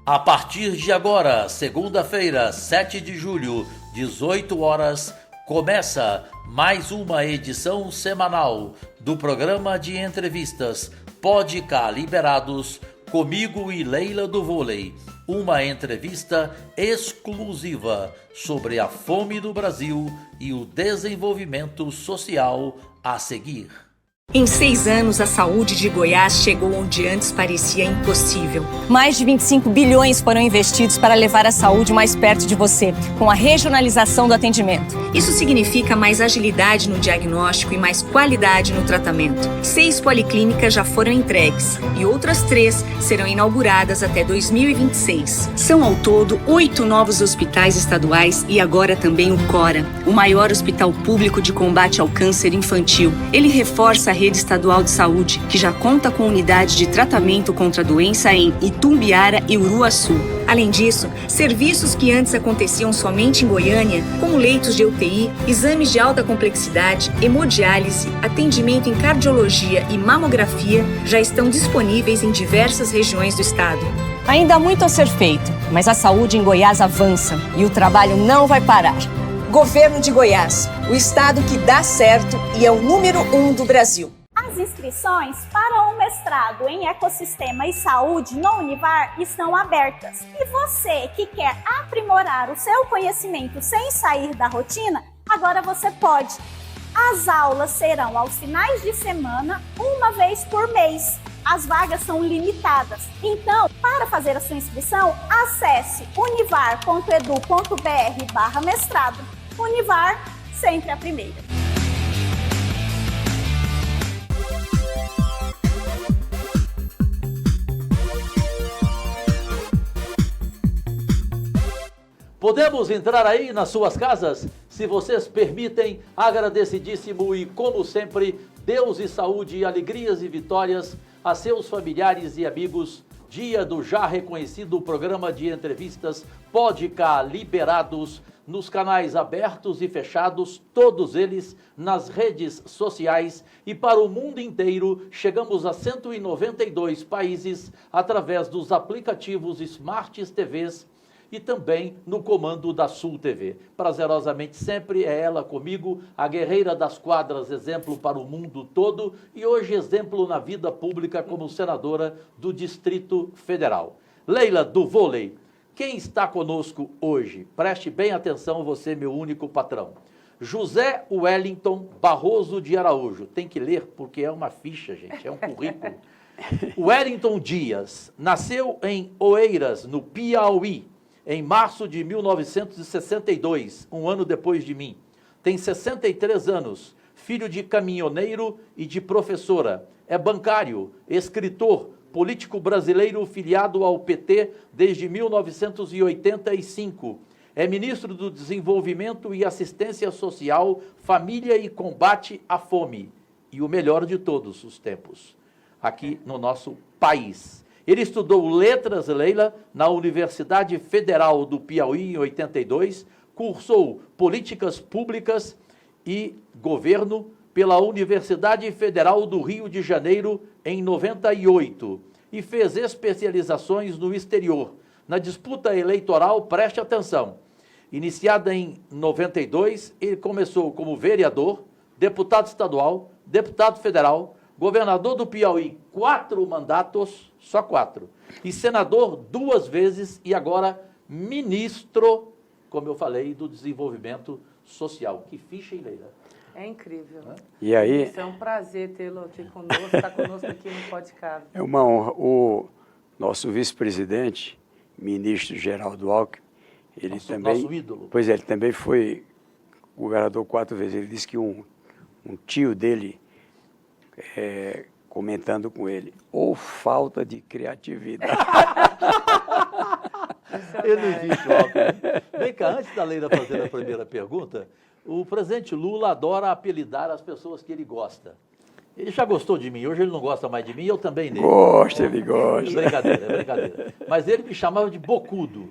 A partir de agora, segunda-feira, 7 de julho, 18 horas, começa mais uma edição semanal do programa de entrevistas Pode Cá Liberados, comigo e Leila do Vôlei. Uma entrevista exclusiva sobre a fome no Brasil e o desenvolvimento social a seguir. Em 6 anos, a saúde de Goiás chegou onde antes parecia impossível. Mais de 25 bilhões foram investidos para levar a saúde mais perto de você, com a regionalização do atendimento. Isso significa mais agilidade no diagnóstico e mais qualidade no tratamento. 6 policlínicas já foram entregues e outras 3 serão inauguradas até 2026. São ao todo 8 novos hospitais estaduais e agora também o Cora, o maior hospital público de combate ao câncer infantil. Ele reforça a rede estadual de saúde, que já conta com unidade de tratamento contra a doença em Itumbiara e Uruaçu. Além disso, serviços que antes aconteciam somente em Goiânia, como leitos de UTI, exames de alta complexidade, hemodiálise, atendimento em cardiologia e mamografia, já estão disponíveis em diversas regiões do estado. Ainda há muito a ser feito, mas a saúde em Goiás avança e o trabalho não vai parar. Governo de Goiás, o estado que dá certo e é o número 1 do Brasil. As inscrições para o mestrado em Ecossistema e Saúde no Univar estão abertas. E você que quer aprimorar o seu conhecimento sem sair da rotina, agora você pode. As aulas serão aos finais de semana, uma vez por mês. As vagas são limitadas. Então, para fazer a sua inscrição, acesse univar.edu.br/mestrado. Univar, sempre a primeira. Podemos entrar aí nas suas casas? Se vocês permitem, agradecidíssimo e, como sempre, Deus e saúde, alegrias e vitórias a seus familiares e amigos. Dia do já reconhecido programa de entrevistas Pode Cá Liberados, nos canais abertos e fechados, todos eles nas redes sociais e para o mundo inteiro. Chegamos a 192 países através dos aplicativos Smart TVs e também no comando da Sul TV. Prazerosamente sempre é ela comigo, a guerreira das quadras, exemplo para o mundo todo e hoje exemplo na vida pública como senadora do Distrito Federal. Leila do Vôlei, quem está conosco hoje? Preste bem atenção, você meu único patrão. José Wellington Barroso de Araújo. Tem que ler porque é uma ficha, gente, é um currículo. Wellington Dias nasceu em Oeiras, no Piauí, em março de 1962, um ano depois de mim. Tem 63 anos, filho de caminhoneiro e de professora. É bancário, escritor, político brasileiro filiado ao PT desde 1985. É ministro do Desenvolvimento e Assistência Social, Família e Combate à Fome. E o melhor de todos os tempos, aqui no nosso país. Ele estudou letras, Leila, na Universidade Federal do Piauí, em 82, cursou Políticas Públicas e Governo pela Universidade Federal do Rio de Janeiro, em 98, e fez especializações no exterior. Na disputa eleitoral, preste atenção, iniciada em 92, ele começou como vereador, deputado estadual, deputado federal, governador do Piauí, 4 mandatos, só 4, e senador 2 vezes e agora ministro, como eu falei, do desenvolvimento social. Que ficha, hein, Leila? É incrível. E aí, é um prazer tê-lo aqui conosco, estar conosco aqui no Pode Cá. é uma honra. O nosso vice-presidente, ministro Geraldo Alckmin, ele Nosso ídolo. Pois é, ele também foi governador 4 vezes. Ele disse que um tio dele, comentando com ele, ou falta de criatividade. Ele não existe, Alckmin. Vem cá, antes da Leila fazer a primeira pergunta, o presidente Lula adora apelidar as pessoas que ele gosta. Ele já gostou de mim, hoje ele não gosta mais de mim, eu também dele. Gosta, ele gosta. Brincadeira, é brincadeira. Mas ele me chamava de bocudo.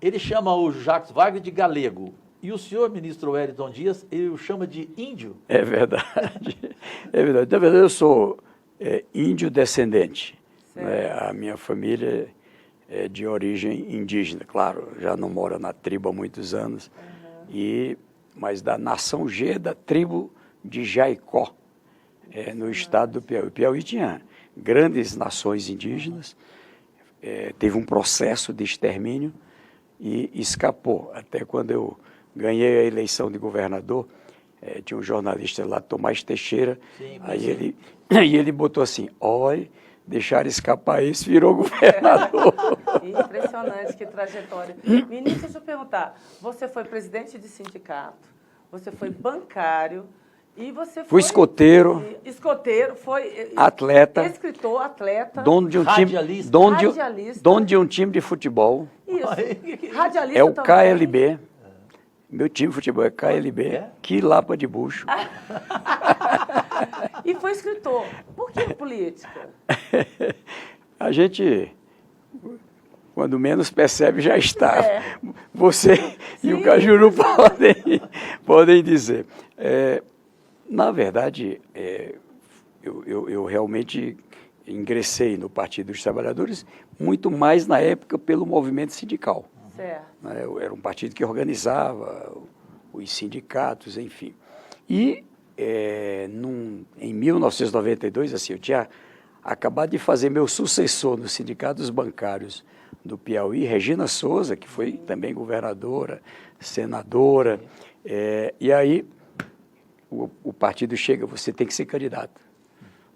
Ele chama o Jacques Wagner de galego. E o senhor ministro Wellington Dias, ele o chama de índio. É verdade. É verdade. Na verdade, eu sou índio descendente. Né? A minha família de origem indígena. Claro, já não moro na tribo há muitos anos, mas da nação G, da tribo de Jaicó, no estado do Piauí. O Piauí tinha grandes nações indígenas, teve um processo de extermínio e escapou. Até quando eu ganhei a eleição de governador, tinha um jornalista lá, Tomás Teixeira, Sim, aí ele botou assim, olha, deixaram escapar esse, virou governador. Impressionante, que trajetória. Ministro, deixa eu perguntar, você foi presidente de sindicato, você foi bancário, e você foi... Fui escoteiro. Escoteiro, foi... Atleta. Escritor, atleta. Dono de um Radialista. dono de um time de futebol. Isso. Radialista É o também. KLB. Meu time de futebol é KLB. Que lapa de bucho. E foi escritor. Por que política? A gente, quando menos percebe, já está. Você e o Cajuru podem dizer. Na verdade, eu realmente ingressei no Partido dos Trabalhadores muito mais na época pelo movimento sindical. Certo. Era um partido que organizava os sindicatos, enfim. E em 1992, assim, eu tinha acabado de fazer meu sucessor no Sindicato dos Bancários do Piauí, Regina Souza, que foi também governadora, senadora, e aí o partido chega, você tem que ser candidato.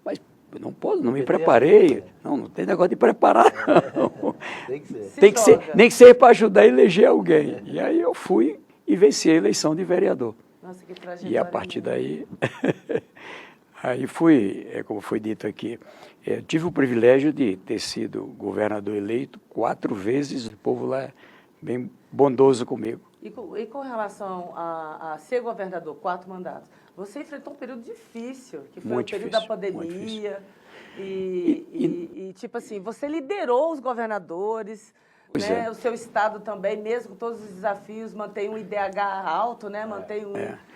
Mas não posso, não me preparei. Não tem negócio de preparar, não. Tem que ser. Nem que seja para ajudar a eleger alguém. E aí eu fui e venci a eleição de vereador. Nossa, que trajetória. E a partir daí, aí fui, como foi dito aqui, tive o privilégio de ter sido governador eleito 4 vezes, o povo lá é bem bondoso comigo. E com relação a ser governador, 4 mandatos, você enfrentou um período difícil, que foi o período da pandemia, e tipo assim, você liderou os governadores, né? O seu estado também, mesmo com todos os desafios, mantém um IDH alto, né? Mantém um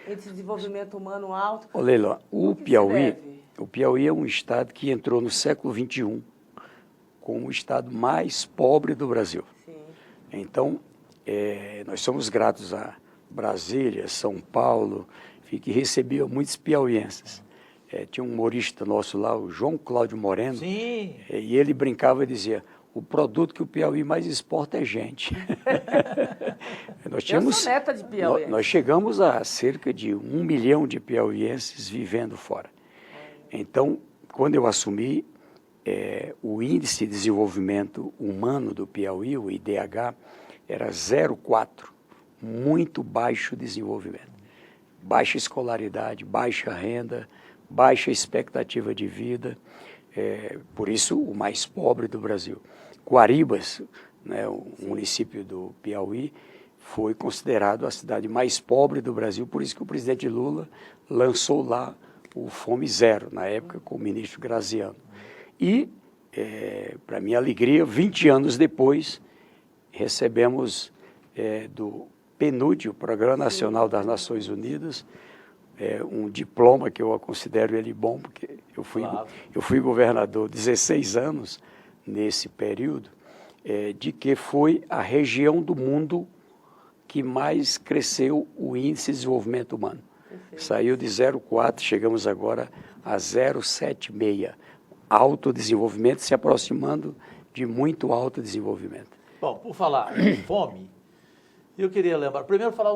índice de desenvolvimento humano alto. Ô Leila, o Piauí é um estado que entrou no século XXI como o estado mais pobre do Brasil. Sim. Então, nós somos gratos a Brasília, São Paulo, que recebiam muitos piauienses. Tinha um humorista nosso lá, o João Cláudio Moreno, Sim. E ele brincava e dizia, o produto que o Piauí mais exporta é gente. Eu sou neta de piauiense. Nós chegamos a cerca de 1 milhão de piauienses vivendo fora. Então, quando eu assumi, o Índice de Desenvolvimento Humano do Piauí, o IDH, era 0,4, muito baixo desenvolvimento. Baixa escolaridade, baixa renda, baixa expectativa de vida, por isso o mais pobre do Brasil. Guaribas, né, o município do Piauí, foi considerado a cidade mais pobre do Brasil, por isso que o presidente Lula lançou lá o Fome Zero, na época com o ministro Graziano. E, para minha alegria, 20 anos depois, recebemos do PNUD, o Programa Nacional das Nações Unidas, um diploma que eu considero ele bom, porque eu fui governador 16 anos nesse período, de que foi a região do mundo que mais cresceu o índice de desenvolvimento humano. Perfeito. Saiu de 0,4, chegamos agora a 0,76. Alto desenvolvimento, se aproximando de muito alto desenvolvimento. Bom, por falar em fome, eu queria lembrar, primeiro falar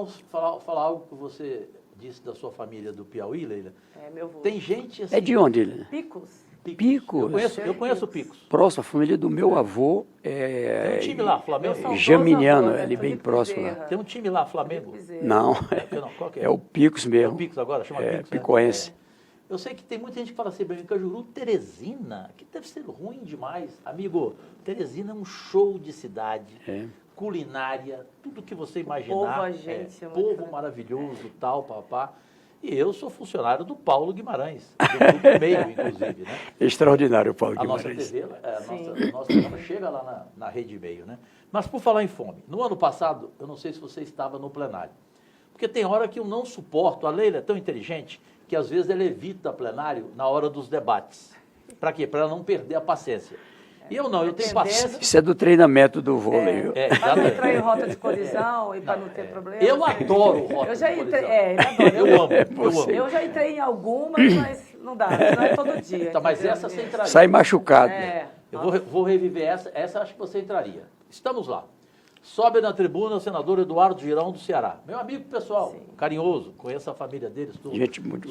algo que você disse da sua família do Piauí, Leila. Meu avô. Tem gente assim... É de onde, Leila? Picos. Picos. Eu conheço o Picos. Próximo, a família do meu avô Tem um time lá, Flamengo. Jaminiano, ele bem próximo lá. Tem um time lá, Flamengo. Não, Qual que é? É o Picos mesmo. É o Picos agora? Chama Picos, picoense. Eu sei que tem muita gente que fala assim, Cajuru, Teresina, que deve ser ruim demais. Amigo, Teresina é um show de cidade, culinária, tudo que você imaginar. Povo maravilhoso, tal, papá. E eu sou funcionário do Paulo Guimarães, do Grupo Meio, inclusive, né? Extraordinário o Paulo Guimarães. A nossa TV, nossa programa chega lá na Rede Meio, né? Mas por falar em fome, no ano passado, eu não sei se você estava no plenário, porque tem hora que eu não suporto, a Leila é tão inteligente, que às vezes ela evita plenário na hora dos debates. Para quê? Para ela não perder a paciência. E eu não, eu tenho paciência. Isso é do treinamento do vôlei. Viu? Para não entrar em rota de colisão e para não ter problema. Eu adoro rota eu já de entrei, colisão. ele adora. Eu amo. Eu já entrei em algumas, mas não dá, não é todo dia. Tá, mas entendeu? essa você entraria. Sai machucado. Eu vou reviver essa acho que você entraria. Estamos lá. Sobe na tribuna o senador Eduardo Girão do Ceará. Meu amigo pessoal, carinhoso, conheço a família deles,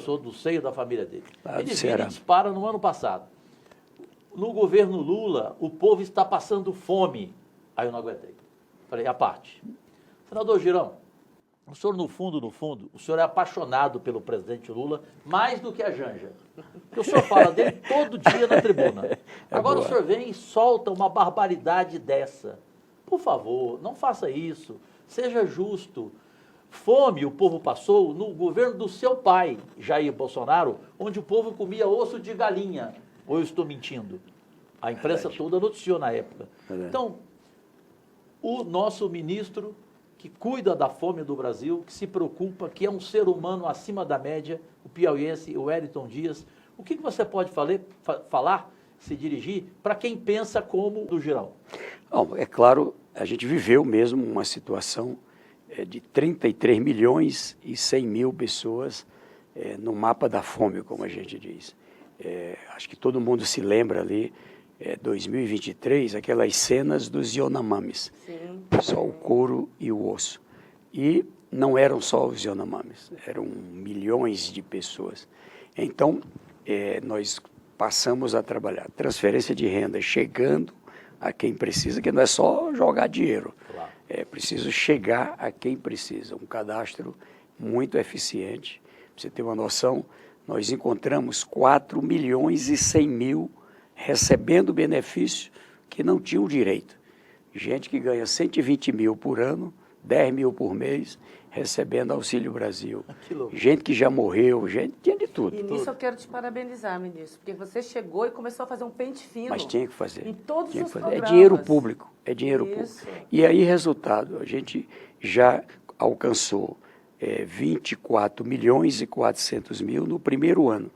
sou do seio da família dele. Ele vira e dispara no ano passado. No governo Lula, o povo está passando fome. Aí eu não aguentei. Falei, a parte. Senador Girão, o senhor no fundo, o senhor é apaixonado pelo presidente Lula mais do que a Janja. Porque o senhor fala dele todo dia na tribuna. Agora o senhor vem e solta uma barbaridade dessa. Por favor, não faça isso. Seja justo. Fome o povo passou no governo do seu pai, Jair Bolsonaro, onde o povo comia osso de galinha. Ou eu estou mentindo? A imprensa toda noticiou na época. Então, o nosso ministro que cuida da fome do Brasil, que se preocupa, que é um ser humano acima da média, o piauiense, o Wellington Dias, o que você pode falar, se dirigir, para quem pensa como do Girão? Bom, é claro, a gente viveu mesmo uma situação de 33 milhões e 100 mil pessoas no mapa da fome, como a gente diz. Acho que todo mundo se lembra ali, 2023, aquelas cenas dos Yanomamis. Sim. Só o couro e o osso. E não eram só os Yanomamis, eram milhões de pessoas. Então, nós passamos a trabalhar transferência de renda chegando a quem precisa, que não é só jogar dinheiro. Claro. É preciso chegar a quem precisa. Um cadastro muito eficiente. Para você ter uma noção, nós encontramos 4 milhões e 100 mil recebendo benefício que não tinham direito. Gente que ganha 120 mil por ano, 10 mil por mês, recebendo Auxílio Brasil. Gente que já morreu, gente tinha de tudo. E nisso eu quero te parabenizar, ministro, porque você chegou e começou a fazer um pente fino. Mas tinha que fazer. Em todos os programas. É dinheiro público, é dinheiro público. E aí, resultado, a gente já alcançou 24 milhões e 400 mil no primeiro ano.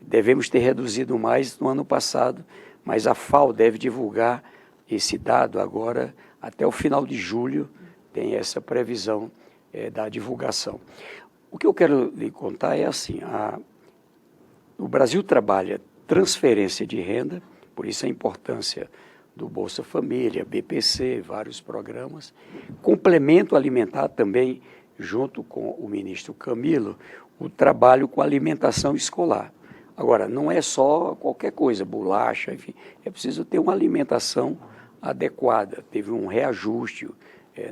Devemos ter reduzido mais no ano passado, mas a FAO deve divulgar esse dado agora, até o final de julho, tem essa previsão da divulgação. O que eu quero lhe contar é assim, o Brasil trabalha transferência de renda, por isso a importância do Bolsa Família, BPC, vários programas, complemento alimentar também, junto com o ministro Camilo, o trabalho com alimentação escolar. Agora, não é só qualquer coisa, bolacha, enfim, é preciso ter uma alimentação adequada. Teve um reajuste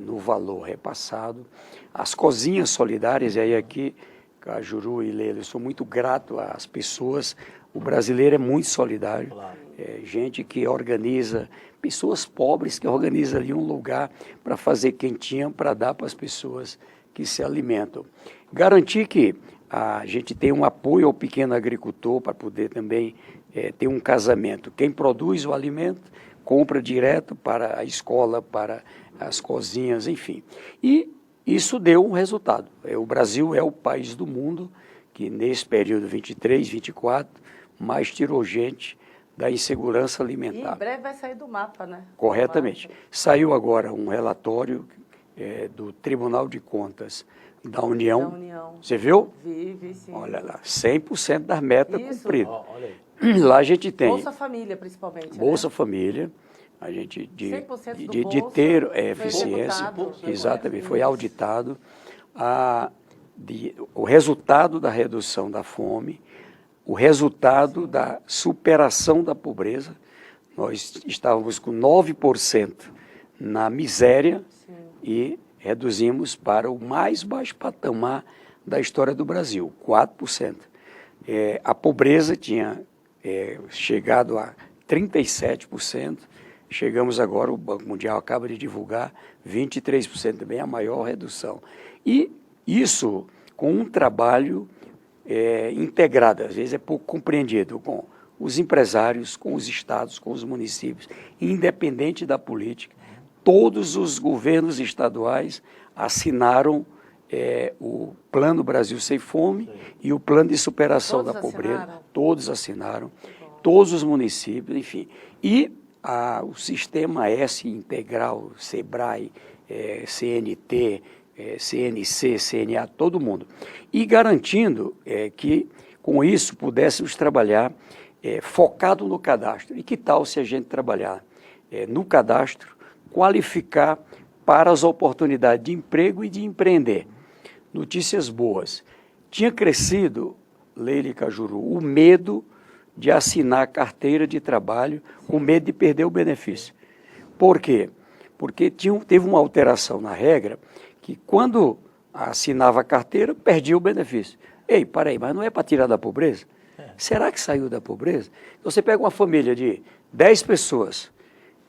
no valor repassado. As cozinhas solidárias, e aí aqui, Cajuru e Leila, eu sou muito grato às pessoas, o brasileiro é muito solidário, claro. Gente que organiza, pessoas pobres que organizam ali um lugar para fazer quentinha, para dar para as pessoas que se alimentam. Garantir que a gente tem um apoio ao pequeno agricultor para poder também ter um casamento. Quem produz o alimento compra direto para a escola, para as cozinhas, enfim. E isso deu um resultado. O Brasil é o país do mundo que nesse período 23, 24, mais tirou gente da insegurança alimentar. E em breve vai sair do mapa, né? Corretamente. Saiu agora um relatório do Tribunal de Contas da União. Você viu? Vi sim. Olha lá, 100% das metas cumpridas. Lá a gente tem... Bolsa Família, principalmente. Bolsa Família, a gente de ter eficiência, exatamente, foi auditado. O resultado da redução da fome, o resultado da superação da pobreza. Nós estávamos com 9% na miséria e reduzimos para o mais baixo patamar da história do Brasil, 4%. A pobreza tinha chegado a 37%, chegamos agora, o Banco Mundial acaba de divulgar, 23%, também a maior redução. E isso com um trabalho integrado, às vezes é pouco compreendido, com os empresários, com os estados, com os municípios, independente da política. Todos os governos estaduais assinaram o Plano Brasil Sem Fome e o Plano de Superação da Pobreza. Todos assinaram, todos os municípios, enfim. E o sistema S integral, SEBRAE, CNT, CNC, CNA, todo mundo. E garantindo que, com isso, pudéssemos trabalhar focado no cadastro. E que tal se a gente trabalhar no cadastro, qualificar para as oportunidades de emprego e de empreender? Notícias boas. Tinha crescido, Leila e Cajuru, o medo de assinar carteira de trabalho com medo de perder o benefício. Por quê? Porque teve uma alteração na regra que quando assinava a carteira, perdia o benefício. Ei, peraí, mas não é para tirar da pobreza? Será que saiu da pobreza? Você pega uma família de 10 pessoas,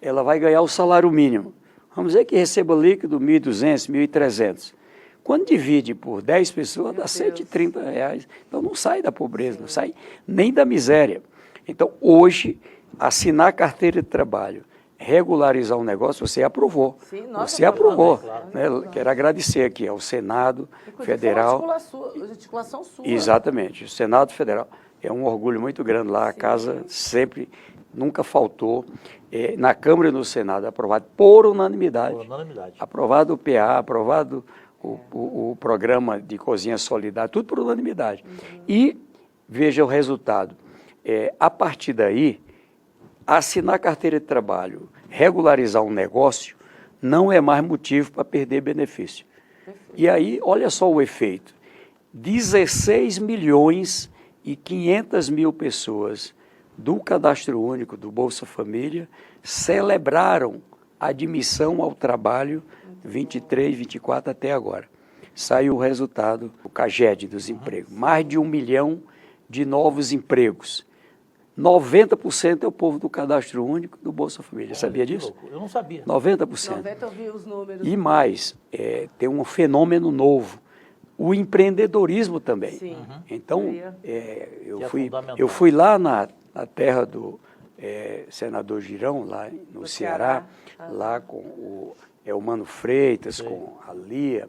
ela vai ganhar o salário mínimo. Vamos dizer que receba líquido R$ 1.200, R$ 1.300. Quando divide por 10 pessoas, dá R$ 130. Então não sai da pobreza, não sai nem da miséria. Então hoje, assinar a carteira de trabalho, regularizar um negócio, você aprovou. Sim, você aprovou. Claro. Né? Quero agradecer aqui ao Senado Federal. Articulação sua. Exatamente, o Senado Federal. É um orgulho muito grande lá, a casa sempre, nunca faltou. Na Câmara e no Senado, aprovado por unanimidade. Por unanimidade. Aprovado o PA, aprovado o programa de cozinha solidária, tudo por unanimidade. E veja o resultado. A partir daí, assinar carteira de trabalho, regularizar um negócio, não é mais motivo para perder benefício. Perfeito. E aí, olha só o efeito. 16.500.000 pessoas do Cadastro Único, do Bolsa Família, celebraram a admissão ao trabalho 23, 24 até agora. Saiu o resultado do CAGED dos empregos. Mais de 1 milhão de novos empregos. 90% é o povo do Cadastro Único do Bolsa Família. Sabia disso? Eu não sabia. 90%. 90% eu vi os números. E mais, tem um fenômeno novo. O empreendedorismo também. Sim. Então, eu fui lá na terra do senador Girão, lá no Ceará, lá com o Mano Freitas, sim, com a Lia,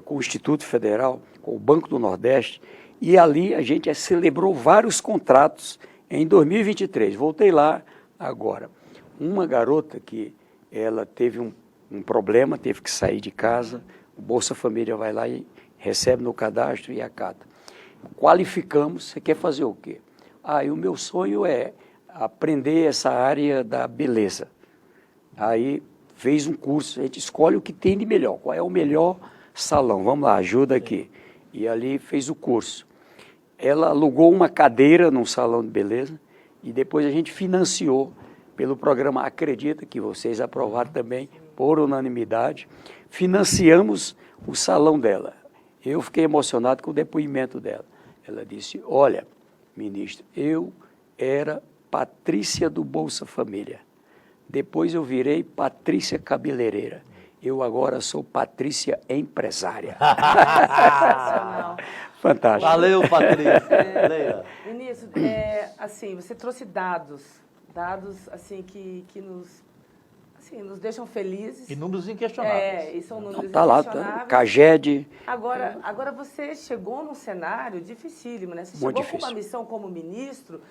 com o Instituto Federal, com o Banco do Nordeste, e ali a gente celebrou vários contratos em 2023. Voltei lá agora. Uma garota que ela teve um problema, teve que sair de casa, o Bolsa Família vai lá e recebe no cadastro e acata. Qualificamos, você quer fazer o quê? E o meu sonho é aprender essa área da beleza. Aí fez um curso, a gente escolhe o que tem de melhor, qual é o melhor salão, vamos lá, ajuda aqui. E ali fez o curso. Ela alugou uma cadeira num salão de beleza e depois a gente financiou pelo programa Acredita, que vocês aprovaram também por unanimidade, financiamos o salão dela. Eu fiquei emocionado com o depoimento dela. Ela disse, olha, ministro, eu era Patrícia do Bolsa Família. Depois eu virei Patrícia Cabeleireira. Eu agora sou Patrícia Empresária. Fantástico. Valeu, Patrícia. Ministro, assim, você trouxe dados assim, que nos deixam felizes. E números inquestionáveis. E são números inquestionáveis. Tá, CAGED. Agora você chegou num cenário dificílimo, né? Você chegou com uma missão como ministro,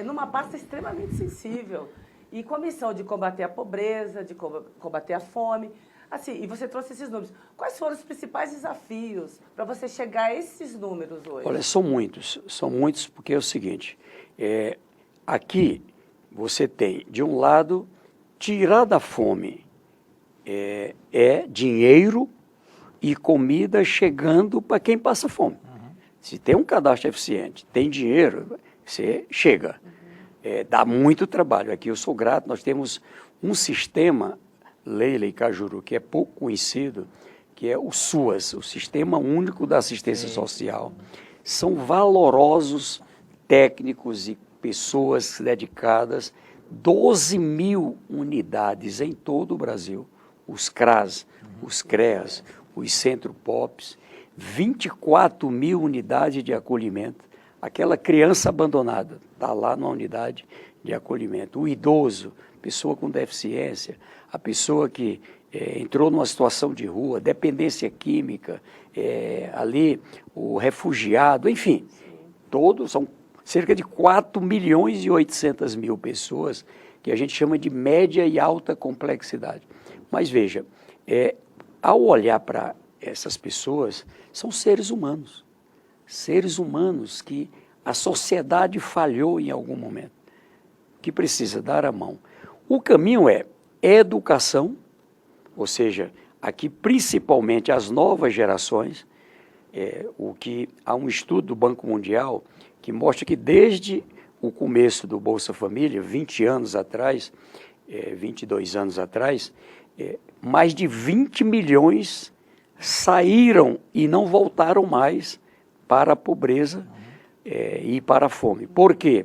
numa pasta extremamente sensível. E com a missão de combater a pobreza, de combater a fome. Assim, e você trouxe esses números. Quais foram os principais desafios para você chegar a esses números hoje? Olha, são muitos porque é o seguinte, aqui você tem, de um lado, tirar da fome dinheiro e comida chegando para quem passa fome. Se tem um cadastro eficiente, tem dinheiro, você chega. Dá muito trabalho. Aqui eu sou grato, nós temos um sistema, Leila e Cajuru, que é pouco conhecido, que é o SUAS, o Sistema Único da Assistência Social. São valorosos técnicos e pessoas dedicadas, 12.000 unidades em todo o Brasil, os CRAS, os CREAS, os Centro-POPs, 24.000 unidades de acolhimento. Aquela criança abandonada está lá na unidade de acolhimento. O idoso, pessoa com deficiência, a pessoa que entrou numa situação de rua, dependência química, ali o refugiado, enfim, todos são cerca de 4.800.000 pessoas que a gente chama de média e alta complexidade. Mas veja, ao olhar para essas pessoas, são seres humanos que a sociedade falhou em algum momento, que precisa dar a mão. O caminho é educação, ou seja, aqui principalmente as novas gerações, há um estudo do Banco Mundial que mostra que desde o começo do Bolsa Família, 20 anos atrás, 22 anos atrás, mais de 20 milhões saíram e não voltaram mais para a pobreza e para a fome. Por quê?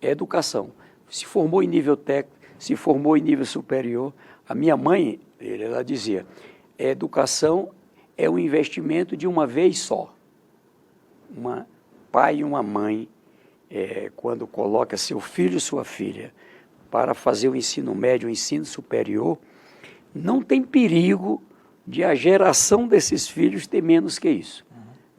Educação. Se formou em nível técnico, se formou em nível superior. A minha mãe, ela dizia, educação é um investimento de uma vez só. Um pai e uma mãe, quando coloca seu filho e sua filha para fazer o ensino médio, o ensino superior, não tem perigo de a geração desses filhos ter menos que isso.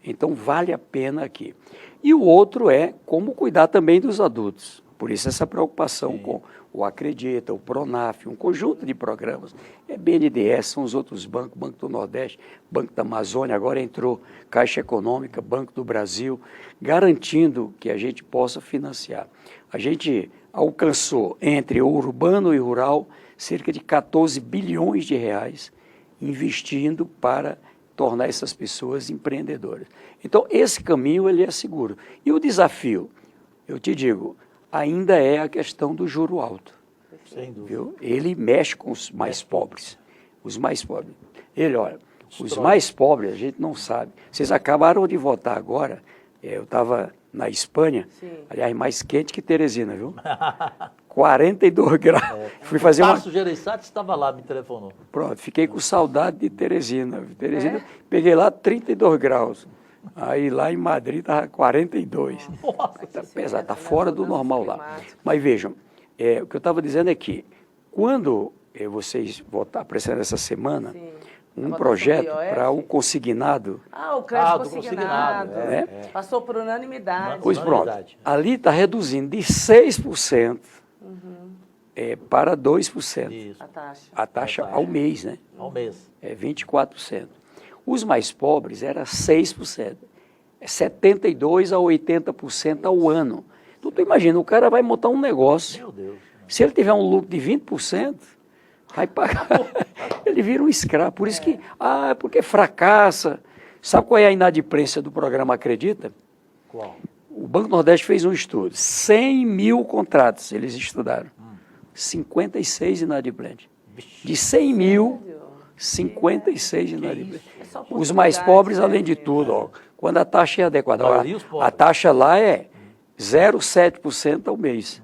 Então, vale a pena aqui. E o outro é como cuidar também dos adultos. Por isso, essa preocupação com o Acredita, o Pronaf, um conjunto de programas. BNDES, são os outros bancos, Banco do Nordeste, Banco da Amazônia, agora entrou Caixa Econômica, Banco do Brasil, garantindo que a gente possa financiar. A gente alcançou, entre o urbano e o rural, cerca de 14 bilhões de reais, investindo para tornar essas pessoas empreendedoras. Então, esse caminho ele é seguro. E o desafio, eu te digo, ainda é a questão do juro alto. Sem dúvida. Viu? Ele mexe com os mais pobres. Os mais pobres. Olha, os mais pobres a gente não sabe. Vocês acabaram de votar agora, eu estava na Espanha, aliás, mais quente que Teresina, viu? 42 graus. Fui fazer o Tarso Gereissati estava lá, me telefonou. Pronto, fiquei com saudade de Teresina. Peguei lá 32 graus. Aí lá em Madrid estava 42. Nossa, está pesado, está fora do normal lá. Mas vejam, o que eu estava dizendo é que quando vocês votaram, aparecendo essa semana, um projeto para o consignado. O crédito consignado. Passou por unanimidade. Pois pronto, ali está reduzindo de 6% para 2%. Isso. A taxa ao mês, né? Ao mês. 24%. Os mais pobres era 6%. 72% a 80% ao ano. Então, tu imagina, o cara vai montar um negócio. Meu Deus. Se ele tiver um lucro de 20%, vai pagar. Ele vira um escravo. Por isso que, porque fracassa. Sabe qual é a inadimplência do programa Acredita? Qual? O Banco Nordeste fez um estudo. 100 mil contratos eles estudaram. 56 inadimplentes. De 100 mil, 56 inadimplentes. Os mais pobres, além de tudo, quando a taxa é adequada. A taxa lá é 0,7% ao mês.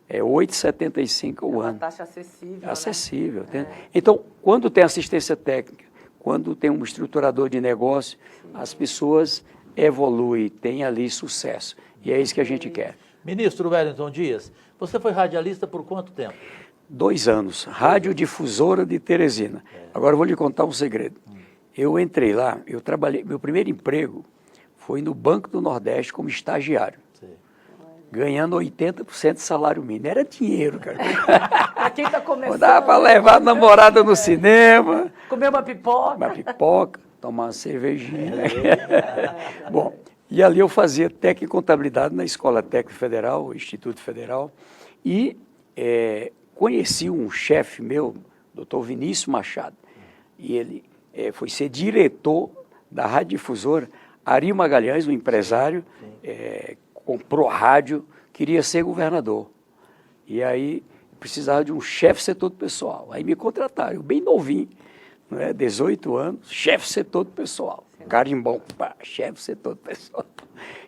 É 8,75 ao ano. Uma taxa acessível. Acessível. Né? Então, quando tem assistência técnica, quando tem um estruturador de negócio, as pessoas evoluem, têm ali sucesso. E é isso que a gente quer. Ministro Wellington Dias, você foi radialista por quanto tempo? 2 anos. Radiodifusora de Teresina. Agora eu vou lhe contar um segredo. Eu entrei lá, eu trabalhei, meu primeiro emprego foi no Banco do Nordeste como estagiário. Ganhando 80% de salário mínimo. Era dinheiro, cara. Para quem está começando. Dava para levar a namorada no cinema. Comer uma pipoca. Uma pipoca, tomar uma cervejinha. Bom, e ali eu fazia técnica em contabilidade na Escola Técnica Federal, Instituto Federal, e conheci um chefe meu, doutor Vinícius Machado, e ele foi ser diretor da radiodifusora. Ari Magalhães, um empresário, comprou rádio, queria ser governador. E aí precisava de um chefe setor do pessoal. Aí me contrataram, eu bem novinho, 18 anos, chefe setor do pessoal. Carimbão, chefe setor do pessoal.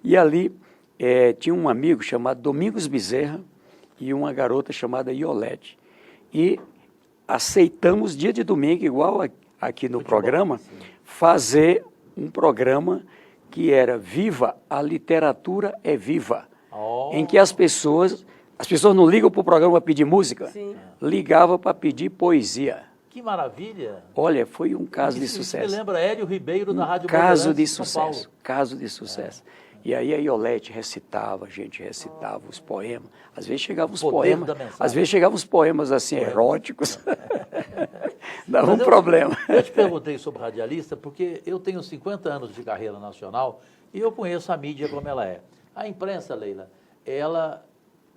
E ali tinha um amigo chamado Domingos Bezerra e uma garota chamada Iolete. E aceitamos, dia de domingo, igual aqui no programa, fazer um programa que era Viva, a Literatura é Viva, em que as pessoas não ligam para o programa para pedir música, ligavam para pedir poesia. Que maravilha! Olha, foi um caso de sucesso. Você lembra Hélio Ribeiro na Rádio Caso de São sucesso, Paulo. caso de sucesso. E aí a Iolete recitava, a gente recitava os poemas. Às vezes chegavam os poemas assim, eróticos. Dava um problema. Eu te perguntei sobre radialista porque eu tenho 50 anos de carreira nacional e eu conheço a mídia como ela é. A imprensa, Leila, ela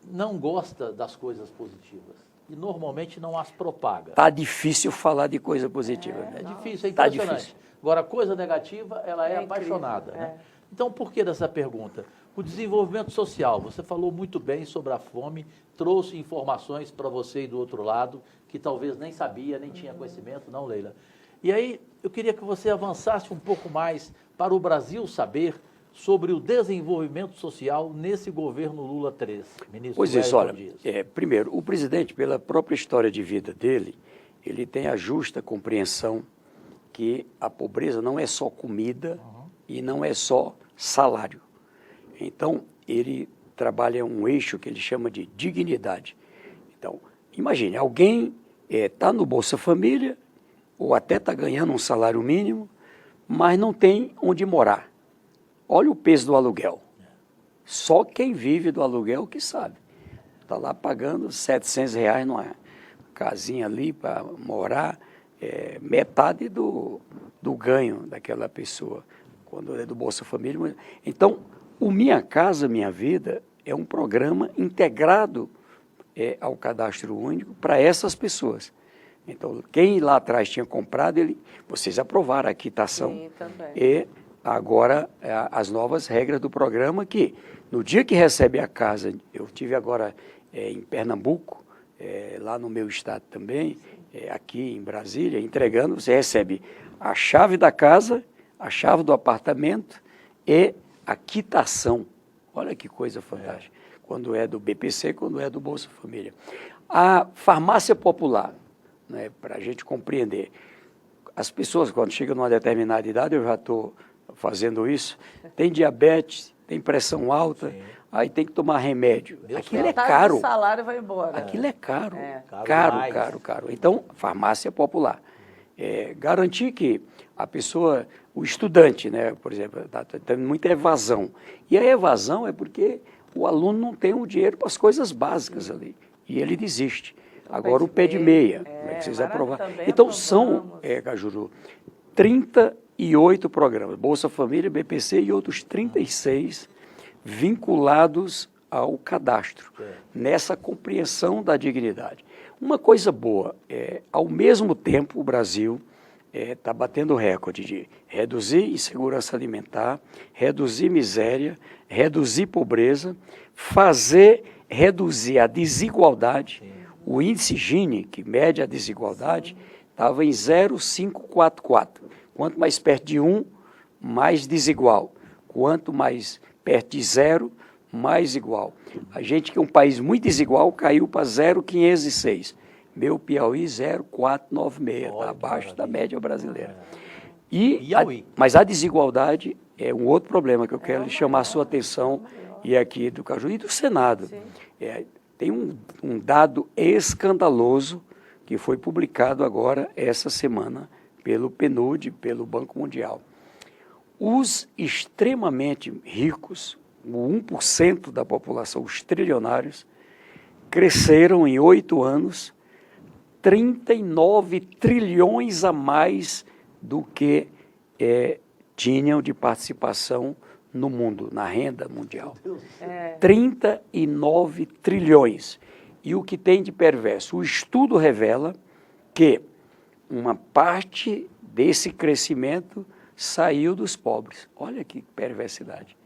não gosta das coisas positivas e normalmente não as propaga. Tá difícil falar de coisa positiva. É difícil, é impressionante. Tá difícil. Agora, a coisa negativa, ela é apaixonada. Incrível, né? Então, por que dessa pergunta? O desenvolvimento social, você falou muito bem sobre a fome, trouxe informações para você e do outro lado, que talvez nem sabia, nem tinha conhecimento, não, Leila? E aí, eu queria que você avançasse um pouco mais para o Brasil saber sobre o desenvolvimento social nesse governo Lula III, ministro. Pois é, olha, primeiro, o presidente, pela própria história de vida dele, ele tem a justa compreensão que a pobreza não é só comida e não é só salário. Então, ele trabalha um eixo que ele chama de dignidade. Então, imagine, alguém está no Bolsa Família, ou até está ganhando um salário mínimo, mas não tem onde morar. Olha o peso do aluguel. Só quem vive do aluguel que sabe. Está lá pagando R$700 numa casinha ali para morar, metade do ganho daquela pessoa, quando é do Bolsa Família. Então, o Minha Casa Minha Vida é um programa integrado ao Cadastro Único para essas pessoas. Então, quem lá atrás tinha comprado, vocês aprovaram a quitação. Sim, também. E agora, as novas regras do programa, que no dia que recebe a casa, eu tive agora em Pernambuco, lá no meu estado também, aqui em Brasília, entregando, você recebe a chave da casa, a chave do apartamento e a quitação. Olha que coisa fantástica. Quando é do BPC, quando é do Bolsa Família. A farmácia popular, né, para a gente compreender, as pessoas, quando chegam numa determinada idade, eu já estou fazendo isso, tem diabetes, tem pressão alta, aí tem que tomar remédio. Aquilo é caro. O salário vai embora. Aquilo é caro. Caro. Então, farmácia popular. Garantir que a pessoa, o estudante, né, por exemplo, está tendo muita evasão. E a evasão é porque o aluno não tem o dinheiro para as coisas básicas ali. E ele desiste. Agora o pé de meia, como vocês aprovaram. Então são, Cajuru, 38 programas, Bolsa Família, BPC e outros 36 vinculados ao cadastro, nessa compreensão da dignidade. Uma coisa boa, ao mesmo tempo o Brasil está batendo recorde de reduzir insegurança alimentar, reduzir miséria, reduzir pobreza, reduzir a desigualdade. O índice Gini, que mede a desigualdade, estava em 0,544. Quanto mais perto de 1, mais desigual. Quanto mais perto de 0, mais igual. A gente, que é um país muito desigual, caiu para 0,506. Meu Piauí, 0,496, está abaixo da média brasileira. Mas a desigualdade é um outro problema que eu quero chamar a sua atenção, e aqui do Caju e do Senado. Tem um dado escandaloso que foi publicado agora, essa semana, pelo PNUD, pelo Banco Mundial. Os extremamente ricos, o 1% da população, os trilionários, cresceram em 8 anos 39 trilhões a mais do que tinham de participação no mundo, na renda mundial. 39 trilhões. E o que tem de perverso? O estudo revela que uma parte desse crescimento saiu dos pobres. Olha que perversidade.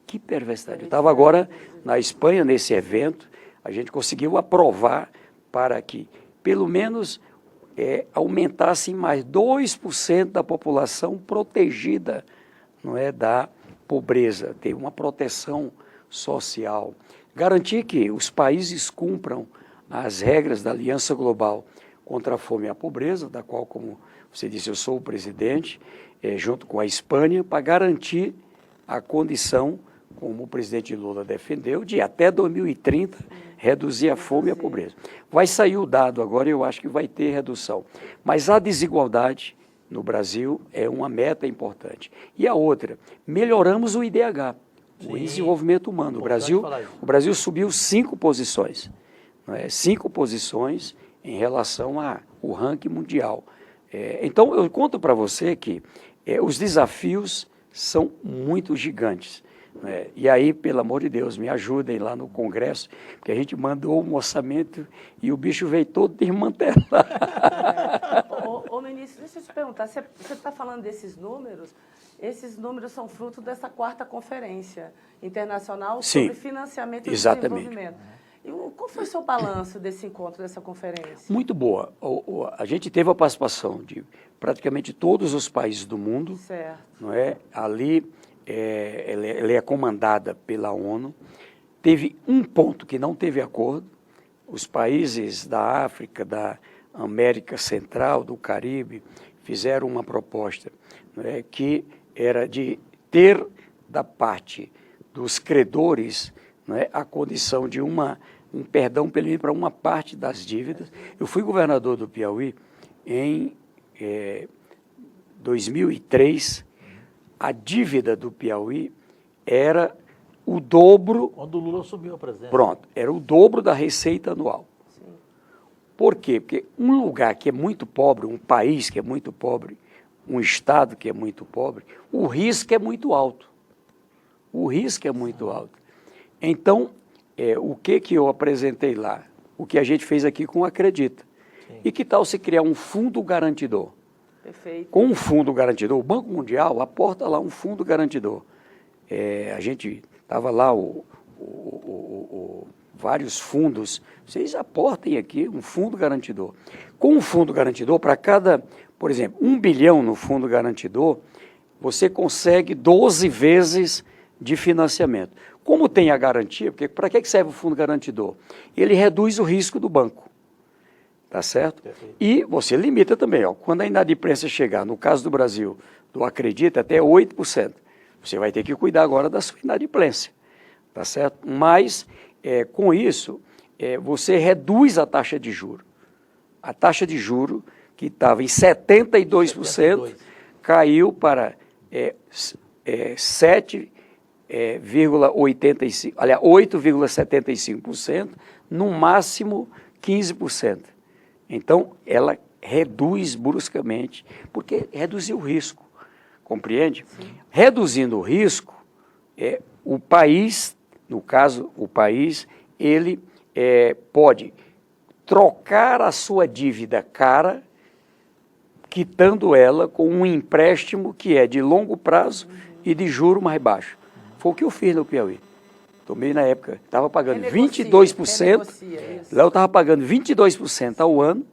Que perversidade. Eu estava agora na Espanha, nesse evento, a gente conseguiu aprovar para que, pelo menos, aumentasse mais 2% da população protegida, não é, da pobreza, ter uma proteção social. Garantir que os países cumpram as regras da Aliança Global contra a Fome e a Pobreza, da qual, como você disse, eu sou o presidente, junto com a Espanha, para garantir a condição, como o presidente Lula defendeu, de até 2030 reduzir a fome e a pobreza. Vai sair o dado agora, eu acho que vai ter redução. Mas a desigualdade no Brasil é uma meta importante. E a outra, melhoramos o IDH. o índice de desenvolvimento humano. O Brasil subiu 5 posições, não é? 5 posições em relação ao ranking mundial. Então, eu conto para você que os desafios são muito gigantes. E aí, pelo amor de Deus, me ajudem lá no Congresso, porque a gente mandou um orçamento e o bicho veio todo desmantelado. Ô, ministro, deixa eu te perguntar, você está falando desses números? Esses números são fruto dessa 4ª Conferência Internacional sobre Financiamento e Desenvolvimento. E qual foi o seu balanço desse encontro, dessa conferência? Muito boa. A gente teve a participação de praticamente todos os países do mundo. Certo. Não é? Ali, ela é comandada pela ONU. Teve um ponto que não teve acordo. Os países da África, da América Central, do Caribe, fizeram uma proposta, não é, que era de ter da parte dos credores, não é, a condição de um perdão pelo menos para uma parte das dívidas. Eu fui governador do Piauí em 2003. A dívida do Piauí era o dobro... Quando o Lula assumiu a presidência. Pronto, era o dobro da receita anual. Sim. Por quê? Porque um lugar que é muito pobre, um país que é muito pobre, um estado que é muito pobre, o risco é muito alto. O risco é muito alto. Então, o que eu apresentei lá? O que a gente fez aqui com o Acredita. Sim. E que tal se criar um fundo garantidor? Perfeito. Com um fundo garantidor, o Banco Mundial aporta lá um fundo garantidor. A gente estava lá, vários fundos, vocês aportem aqui um fundo garantidor. Com um fundo garantidor, para cada, por exemplo, 1 bilhão no fundo garantidor, você consegue 12 vezes de financiamento. Como tem a garantia, porque para que serve o fundo garantidor? Ele reduz o risco do banco. Tá certo? Perfeito. E você limita também, ó, quando a inadimplência chegar, no caso do Brasil, do Acredita, até 8%. Você vai ter que cuidar agora da sua inadimplência, tá certo? Mas, com isso, você reduz a taxa de juro. A taxa de juro, que estava em 72%, caiu para 8,75%, no máximo 15%. Então, ela reduz bruscamente, porque reduziu o risco, compreende? Sim. Reduzindo o risco, o país, no caso, ele pode trocar a sua dívida cara, quitando ela com um empréstimo que é de longo prazo e de juro mais baixo. Foi o que eu fiz no Piauí. Tomei na época, estava pagando 22%, lá eu estava pagando 22% ao ano,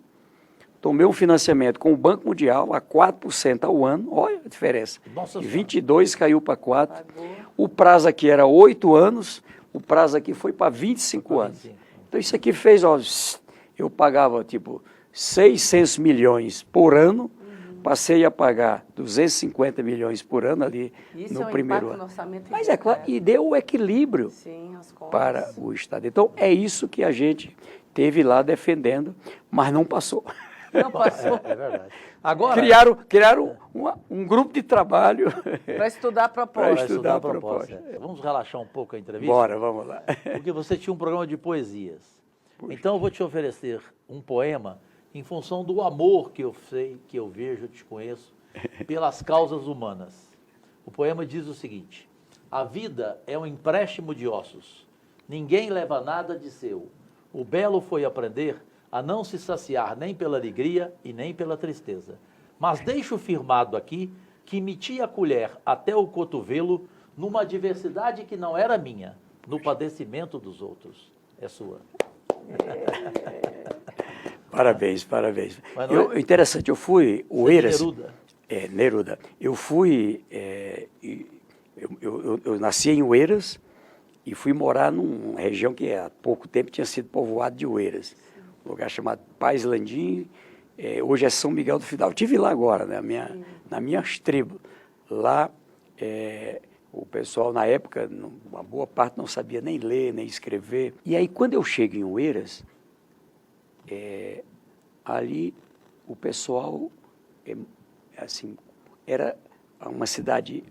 tomei um financiamento com o Banco Mundial a 4% ao ano, olha a diferença, de 22 caiu para 4, o prazo aqui era 8 anos, o prazo aqui foi para 25 anos. Então isso aqui fez, ó, eu pagava tipo 600 milhões por ano, passei a pagar 250 milhões por ano ali no primeiro ano. Mas é claro, e deu o equilíbrio para o Estado. Então, é isso que a gente teve lá defendendo, mas não passou. Não passou. É verdade. Agora, criaram um grupo de trabalho para estudar a proposta. Para estudar a proposta. Vamos relaxar um pouco a entrevista? Bora, vamos lá. Porque você tinha um programa de poesias. Puxa. Então, eu vou te oferecer um poema em função do amor que eu sei, que eu vejo, eu te conheço, pelas causas humanas. O poema diz o seguinte: a vida é um empréstimo de ossos, ninguém leva nada de seu. O belo foi aprender a não se saciar nem pela alegria e nem pela tristeza. Mas deixo firmado aqui que meti a colher até o cotovelo numa diversidade que não era minha, no padecimento dos outros. É sua. Parabéns, parabéns. Interessante, eu fui o Eiras. Neruda. Neruda. Eu fui, eu nasci em Oeiras e fui morar numa região que há pouco tempo tinha sido povoado de Oeiras, um lugar chamado Paz Landim, hoje é São Miguel do Fidal. Eu estive lá agora, né, na minha tribo. Lá, o pessoal na época, uma boa parte não sabia nem ler, nem escrever. E aí, quando eu chego em Oeiras, ali o pessoal, assim, era uma cidade